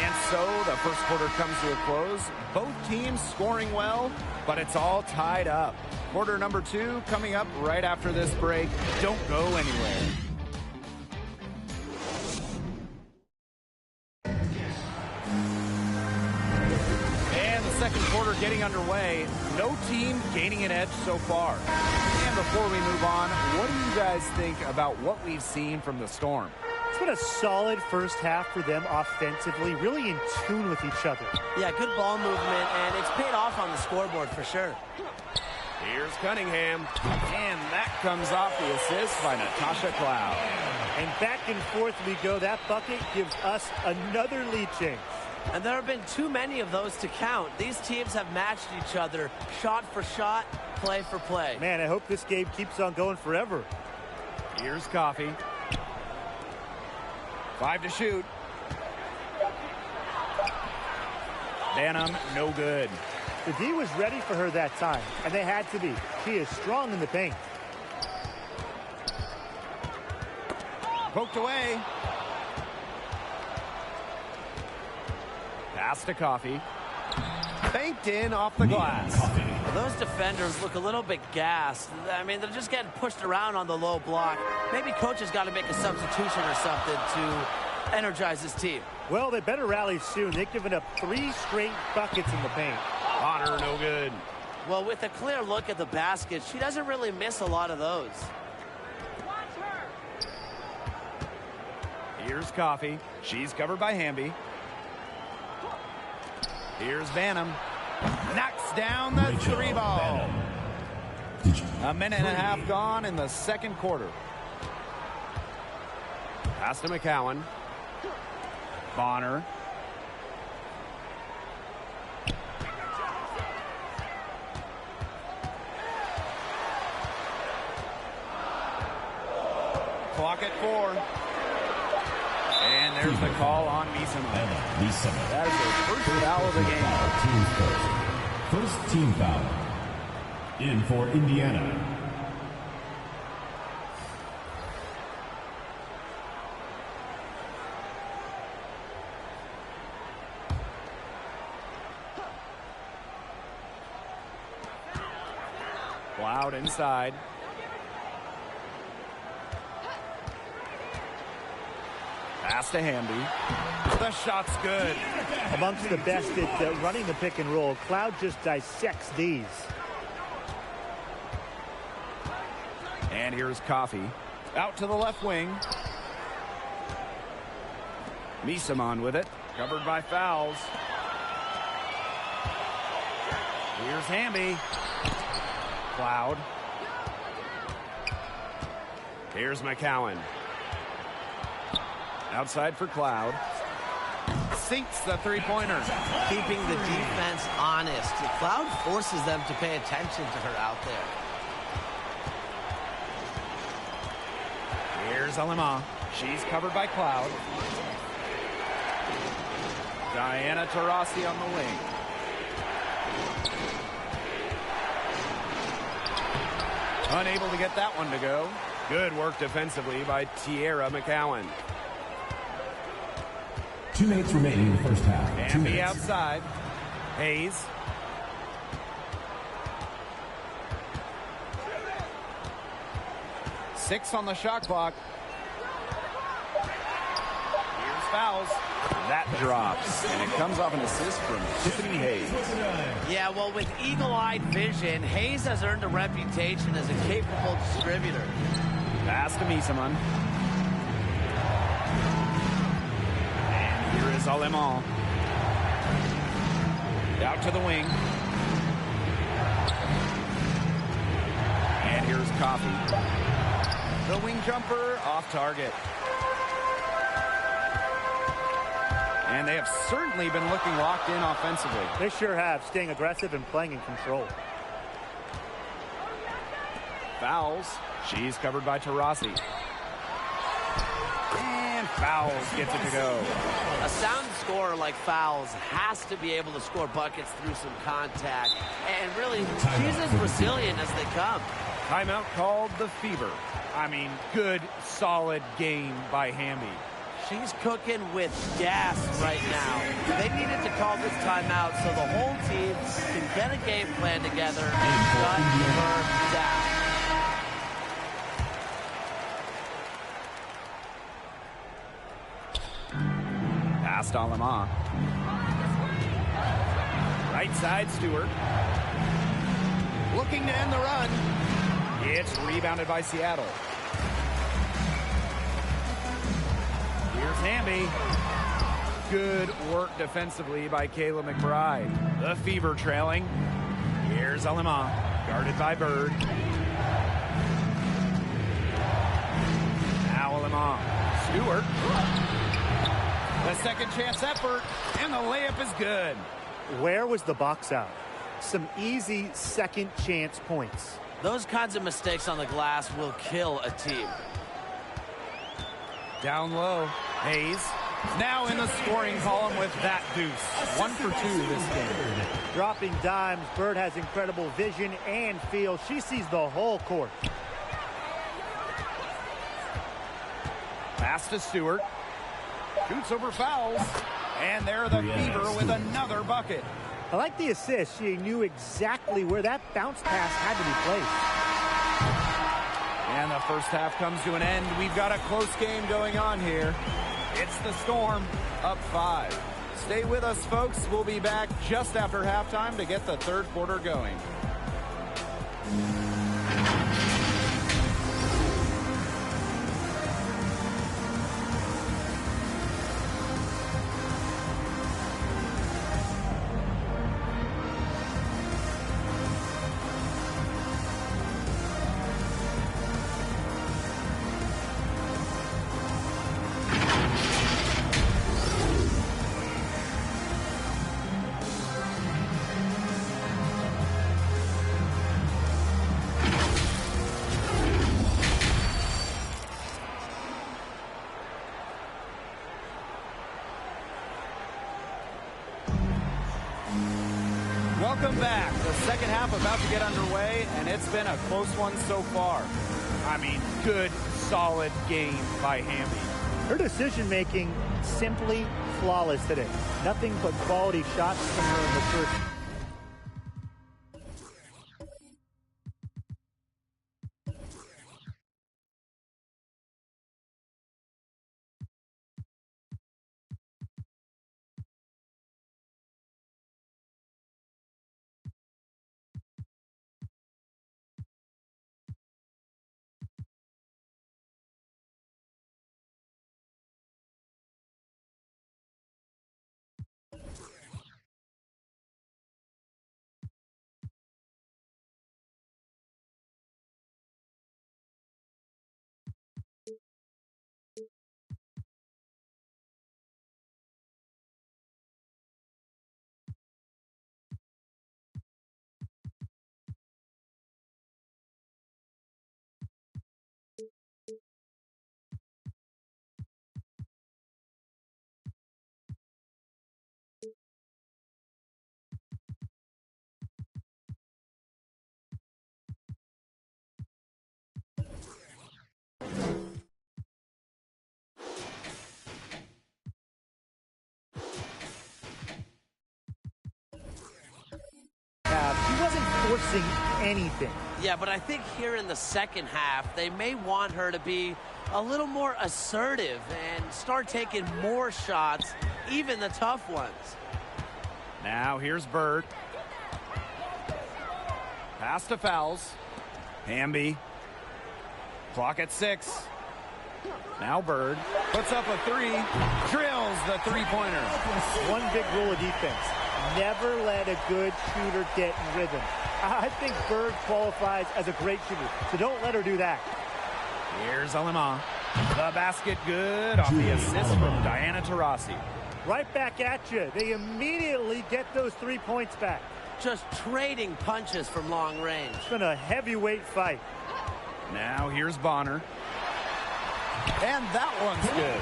And so the first quarter comes to a close. Both teams scoring well, but it's all tied up. Quarter number 2 coming up right after this break. Don't go anywhere. Second quarter getting underway. No team gaining an edge so far. And before we move on, what do you guys think about what we've seen from the Storm? It's been a solid first half for them offensively, really in tune with each other. Yeah, good ball movement, and it's paid off on the scoreboard for sure. Here's Cunningham, and that comes off the assist by Natasha Cloud. And back and forth we go. That bucket gives us another lead change. And there have been too many of those to count. These teams have matched each other shot for shot, play for play. Man, I hope this game keeps on going forever. Here's Coffey. 5 to shoot. Banham, no good. The D was ready for her that time, and they had to be. She is strong in the paint. Poked away. Pass to Coffey. Banked in off the glass. Well, those defenders look a little bit gassed. I mean, they're just getting pushed around on the low block. Maybe coach has got to make a substitution or something to energize his team. Well, they better rally soon. They've given up 3 straight buckets in the paint. Bonner, no good. Well, with a clear look at the basket, she doesn't really miss a lot of those. Here's Coffey. She's covered by Hamby. Here's Banham. Knocks down the 3 ball. A minute and a half gone in the second quarter. Pass to McCowan. Bonner. bucket 4. And there's the call on Misama. That is their first foul of the game. First team foul. In for Indiana. Cloud inside. Pass to Hamby. The shot's good. Amongst the best at running the pick and roll. Cloud just dissects these. And here's Coffee. Out to the left wing. Misaman with it. Covered by fouls. Here's Hamby. Cloud. Here's McCowan. Outside for Cloud. Sinks the three-pointer. Keeping the defense honest. Cloud forces them to pay attention to her out there. Here's Alima. She's covered by Cloud. Diana Taurasi on the wing. Unable to get that one to go. Good work defensively by Tierra McCowan. 2 minutes remaining in the first half. Hamby outside. Hayes. Six on the shot clock. Here's fouls. That drops. And it comes off an assist from Tiffany Hayes. Yeah, well, with eagle-eyed vision, Hayes has earned a reputation as a capable distributor. Pass to Misaman. And here is Aleman. Out to the wing. And here's Coffee. The wing jumper off target. And they have certainly been looking locked in offensively. They sure have, staying aggressive and playing in control. Fouls. She's covered by Taurasi. And Fouls gets it to go. A sound scorer like Fouls has to be able to score buckets through some contact. And really, she's as resilient as they come. Timeout called the Fever. I mean, good, solid game by Hamby. She's cooking with gas right now. They needed to call this timeout so the whole team can get a game plan together and shut her down. Past Alama. Right side, Stewart. Looking to end the run. It's rebounded by Seattle. Here's Hamby. Good work defensively by Kayla McBride. The Fever trailing. Here's Alima. Guarded by Bird. Now Alima. Stewart. The second chance effort. And the layup is good. Where was the box out? Some easy second chance points. Those kinds of mistakes on the glass will kill a team. Down low. Hayes now in the scoring column with that deuce. 1 for 2 this game. Dropping dimes. Bird has incredible vision and feel. She sees the whole court. Pass to Stewart. Shoots over Fouls. And there the Fever with another bucket. I like the assist. She knew exactly where that bounce pass had to be placed. And the first half comes to an end. We've got a close game going on here. It's the Storm up 5. Stay with us, folks. We'll be back just after halftime to get the third quarter going. Welcome back. The second half about to get underway, and it's been a close one so far. I mean, good, solid game by Hamby. Her decision-making simply flawless today. Nothing but quality shots from her in the first. She wasn't forcing anything. Yeah, but I think here in the second half, they may want her to be a little more assertive and start taking more shots, even the tough ones. Now here's Bird. Pass to Fowles. Hamby. Clock at 6. Now Bird puts up a 3. Drills the three-pointer. One big rule of defense. Never let a good shooter get in rhythm. I think Bird qualifies as a great shooter, so don't let her do that. Here's Alema. The basket good off the assist from Diana Taurasi. Right back at you. They immediately get those 3 points back. Just trading punches from long range. It's been a heavyweight fight. Now here's Bonner. And that one's good.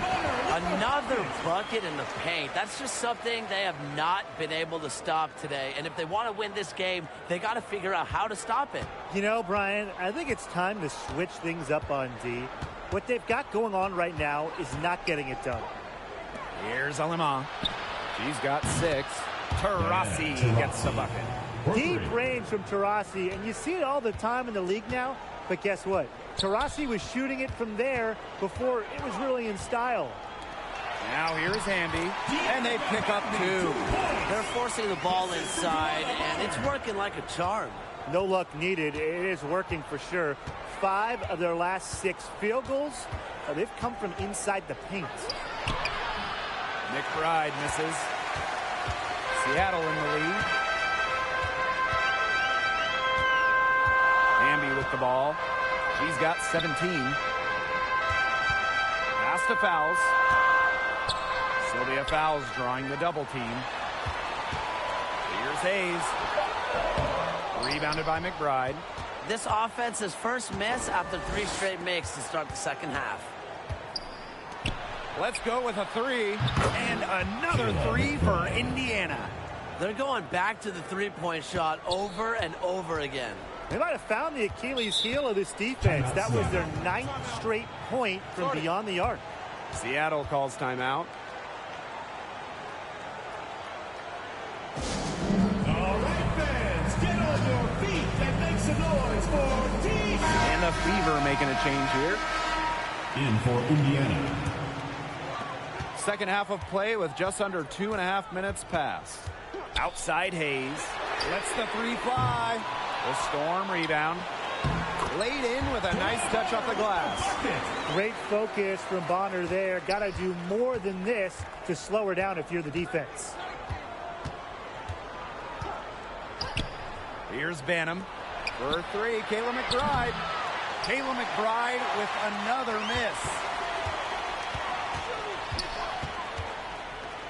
Another bucket in the paint. That's just something they have not been able to stop today. And if they want to win this game, they got to figure out how to stop it. You know, Brian, I think it's time to switch things up on D. What they've got going on right now is not getting it done. Here's Alema. She's got 6. Taurasi gets the bucket. Deep range from Taurasi, and you see it all the time in the league now. But guess what? Taurasi was shooting it from there before it was really in style. Now here's Hamby, and they pick up 2. They're forcing the ball inside, and it's working like a charm. No luck needed. It is working for sure. 5 of their last 6 field goals, they've come from inside the paint. McBride misses. Seattle in the lead. Hamby with the ball. She's got 17. Pass to Fowles. Sylvia Fowles drawing the double team. Here's Hayes. Rebounded by McBride. This offense's first miss after 3 straight makes to start the second half. Let's go with a 3. And another 3 for Indiana. They're going back to the three-point shot over and over again. They might have found the Achilles heel of this defense. That was their 9th straight point from beyond the arc. Seattle calls timeout. All right, fans, get on your feet and make some noise for D. And the Fever making a change here. In for Indiana. Second half of play with just under 2.5 minutes passed. Outside Hayes. Lets the 3 fly. The Storm rebound. Laid in with a nice touch off the glass. Great focus from Bonner there. Got to do more than this to slow her down if you're the defense. Here's Banham for 3. Kayla McBride. Kayla McBride with another miss.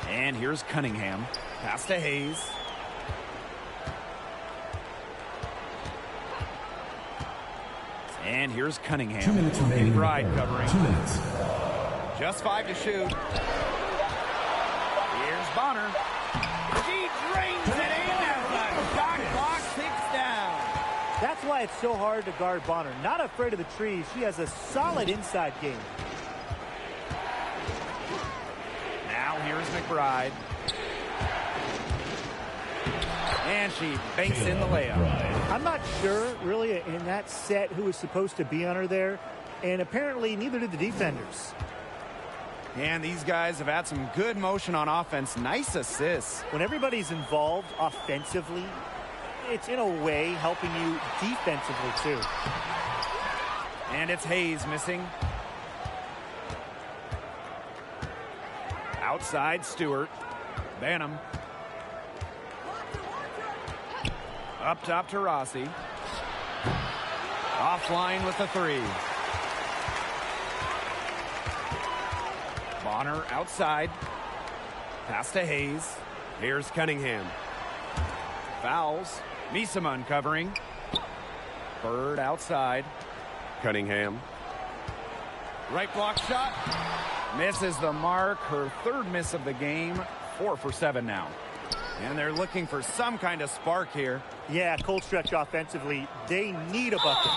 And here's Cunningham. Pass to Hayes. And here's Cunningham. 2 minutes remaining. McBride covering. 2 minutes. Just 5 to shoot. Here's Bonner. She drains it in as the why it's so hard to guard Bonner. Not afraid of the trees. She has a solid inside game. Now here's McBride. And she banks in the layup. I'm not sure, really, in that set who was supposed to be on her there. And apparently, neither did the defenders. And these guys have had some good motion on offense. Nice assists. When everybody's involved offensively, it's in a way helping you defensively, too. And it's Hayes missing. Outside, Stewart. Banham. Up top to Rossi. Offline with the three. Bonner outside. Pass to Hayes. Here's Cunningham. Fouls. Misama covering. Bird outside. Cunningham. Right block shot. Misses the mark. Her third miss of the game. 4 for 7 now. And they're looking for some kind of spark here. Yeah, cold stretch offensively. They need a bucket.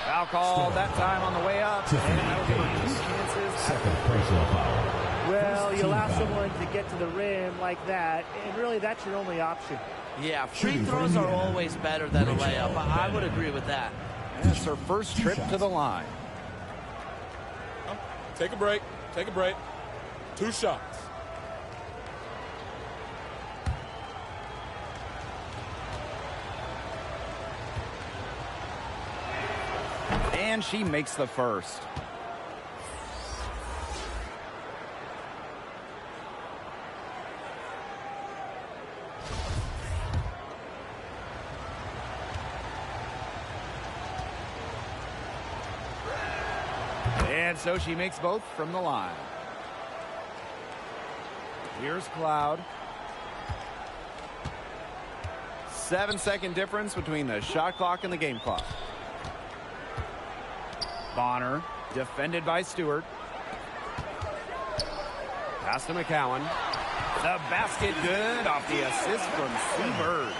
Foul call that time on the way up. And that'll give her 2 chances. Second personal foul. Well, you allow someone to get to the rim like that, and really that's your only option. Yeah, free throws are always better than a layup. I would agree with that. And it's her first trip to the line. Take a break. Take a break. 2 shots. And she makes the first. And so she makes both from the line. Here's Cloud. 7-second difference between the shot clock and the game clock. Bonner, defended by Stewart. Pass to McCowan. The basket good off the assist from Sue Bird.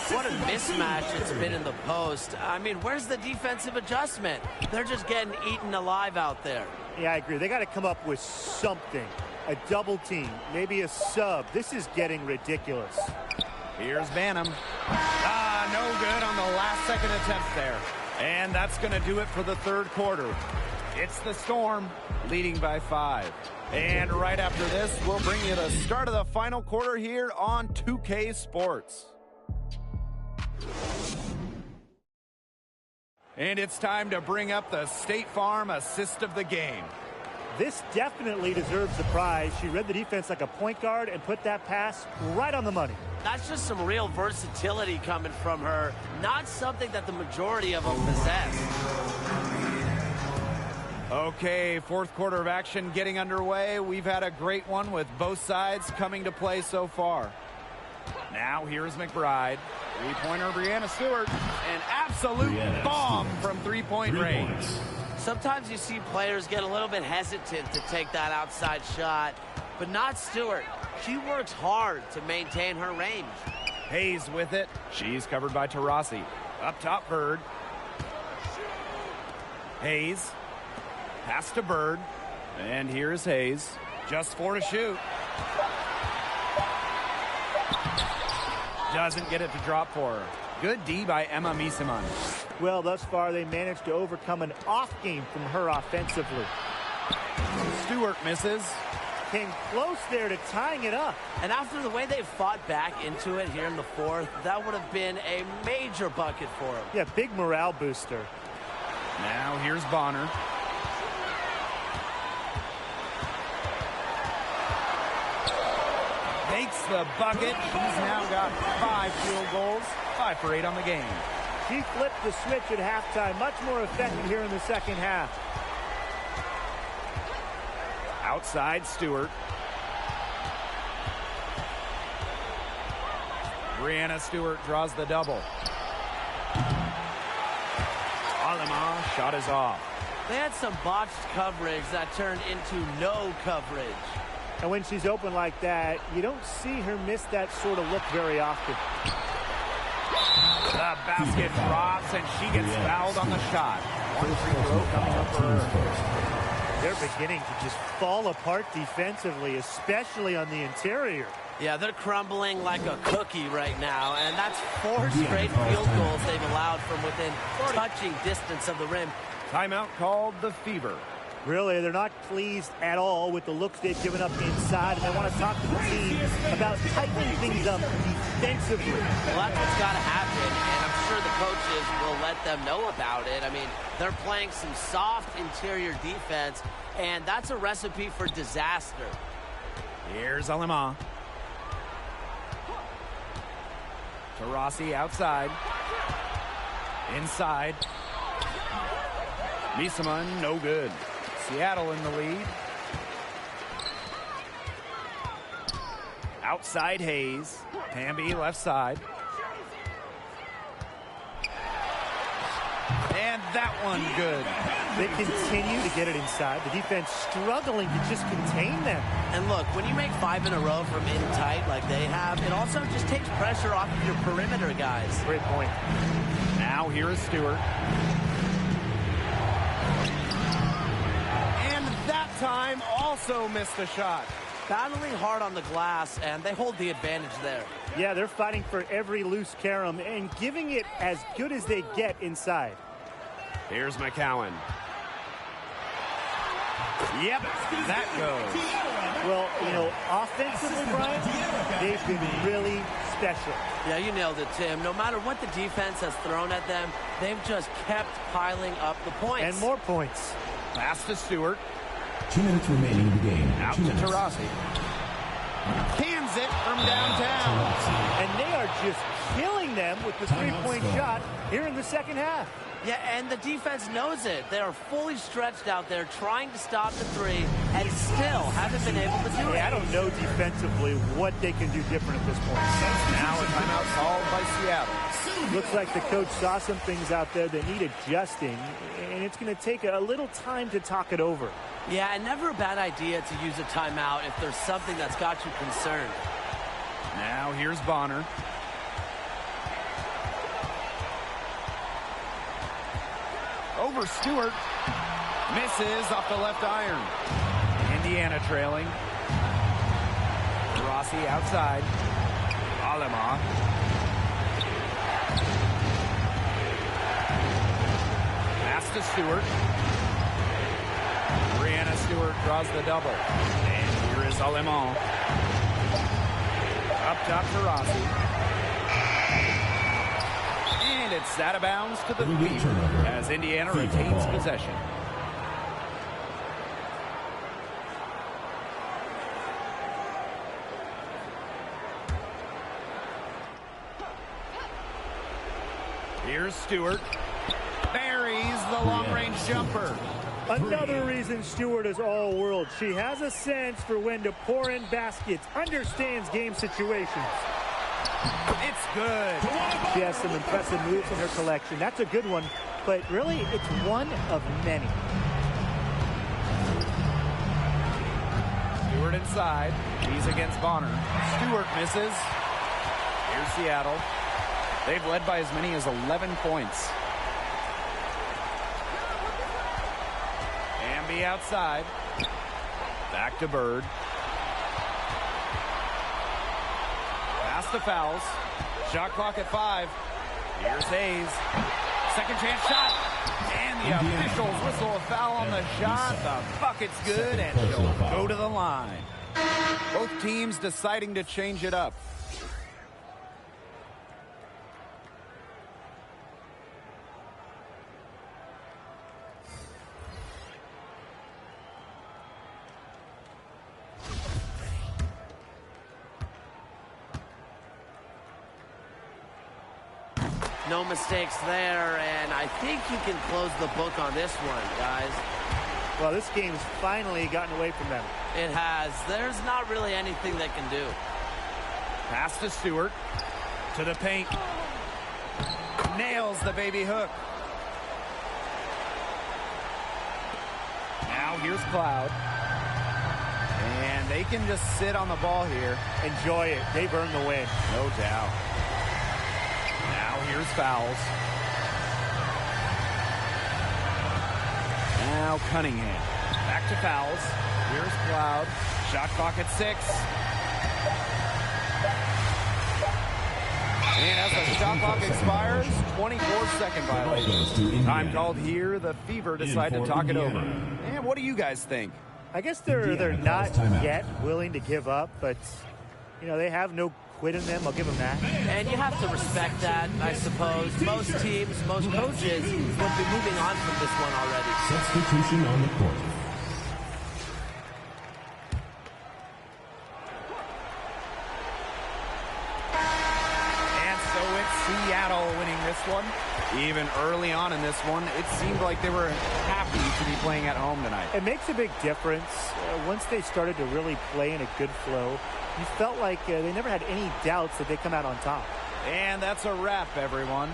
What a mismatch it's been in the post. I mean, where's the defensive adjustment? They're just getting eaten alive out there. Yeah, I agree. They got to come up with something. A double team, maybe a sub. This is getting ridiculous. Here's Banham. No good on the last second attempt there. And that's going to do it for the third quarter. It's the Storm leading by 5. And right after this, we'll bring you the start of the final quarter here on 2K Sports. And it's time to bring up the State Farm assist of the game. This definitely deserves the prize. She read the defense like a point guard and put that pass right on the money. That's just some real versatility coming from her. Not something that the majority of them possess. Okay, fourth quarter of action getting underway. We've had a great one with both sides coming to play so far. Now here's McBride. Three-pointer, Brianna Stewart. An absolute bomb from three-point range. Sometimes you see players get a little bit hesitant to take that outside shot, but not Stewart. She works hard to maintain her range. Hayes with it. She's covered by Taurasi. Up top, Bird. Hayes. Pass to Bird. And here's Hayes. Just 4 to shoot. Doesn't get it to drop for her. Good D by Emma Misama. Well, thus far, they managed to overcome an off game from her offensively. Stewart misses. Came close there to tying it up. And after the way they fought back into it here in the fourth, that would have been a major bucket for them. Yeah, big morale booster. Now here's Bonner. Makes the bucket. She's now got 5 field goals. 5 for 8 on the game. She flipped the switch at halftime. Much more effective here in the second half. Outside Stewart. Brianna Stewart draws the double. Alema, shot is off. They had some botched coverage that turned into no coverage. And when she's open like that, you don't see her miss that sort of look very often. The basket drops, and she gets fouled on the shot. One free throw coming up for her. They're beginning to just fall apart defensively, especially on the interior. Yeah, they're crumbling like a cookie right now, and that's 4 straight field goals they've allowed from within touching distance of the rim. Timeout called the Fever. Really, they're not pleased at all with the looks they've given up inside, and they want to talk to the team about tightening things up defensively. Well, that's what's got to happen, and I'm sure the coaches will let them know about it. I mean, they're playing some soft interior defense, and that's a recipe for disaster. Here's Alema. Taurasi outside. Inside. Misaman, no good. Seattle in the lead. Outside Hayes. Pamby left side. And that one good. They continue to get it inside. The defense struggling to just contain them. And look, when you make 5 in a row from in tight like they have, it also just takes pressure off of your perimeter guys. Great point. Now here is Stewart. And that time also missed a shot. Battling hard on the glass, and they hold the advantage there. Yeah, they're fighting for every loose carom and giving it as good as they get inside. Here's McCowan. Yep, that goes. Well, you know, offensively, Brian, they've been really special. Yeah, you nailed it, Tim. No matter what the defense has thrown at them, they've just kept piling up the points. And more points. Pass to Stewart. 2 minutes remaining in the game. Out to Taurasi. Cans it from downtown. And they are just killing them with the three-point shot here in the second half. Yeah, and the defense knows it. They are fully stretched out there trying to stop the three and still haven't been able to do it. I don't know defensively what they can do different at this point. Now a timeout called by Seattle. Looks like the coach saw some things out there that need adjusting, and it's going to take a little time to talk it over. Yeah, and never a bad idea to use a timeout if there's something that's got you concerned. Now here's Bonner. Over Stewart. Misses off the left iron. Indiana trailing. Rossi outside. Alema. Pass to Stewart. Brianna Stewart draws the double. And here is Alema. Up top to Rossi. And it's out of bounds to the Fever as Indiana retains possession. Here's Stewart. Buries the long-range jumper. Another reason Stewart is all-world. She has a sense for when to pour in baskets, understands game situations. It's good. She has some impressive moves in her collection. That's a good one, but really it's one of many. Stewart inside. He's against Bonner. Stewart misses. Here's Seattle. They've led by as many as 11 points. Amby outside. Back to Bird. Pass to Fouls. Shot clock at 5. Here's Hayes. Second chance shot. And the officials whistle a foul on the shot. The bucket's good, and she'll go to the line. Both teams deciding to change it up. No mistakes there, and I think you can close the book on this one, guys. Well, this game's finally gotten away from them. It has. There's not really anything they can do. Pass to Stewart. To the paint. Nails the baby hook. Now here's Cloud. And they can just sit on the ball here. Enjoy it. They've earned the win. No doubt. Now fouls. Now Cunningham. Back to fouls. Here's Cloud. Shot clock at 6. And as the shot clock expires, 24-second violation. Time called here. The Fever decide to talk it over. And what do you guys think? I guess they're not yet willing to give up, but, you know, they have no quit in them. I'll give them that. And you have to respect that, I suppose. Most teams, most coaches would be moving on from this one already. Substitution on the court. And so it's Seattle winning this one. Even early on in this one, it seemed like they were happy to be playing at home tonight. It makes a big difference. Once they started to really play in a good flow, you felt like they never had any doubts that they'd come out on top. And that's a wrap, everyone.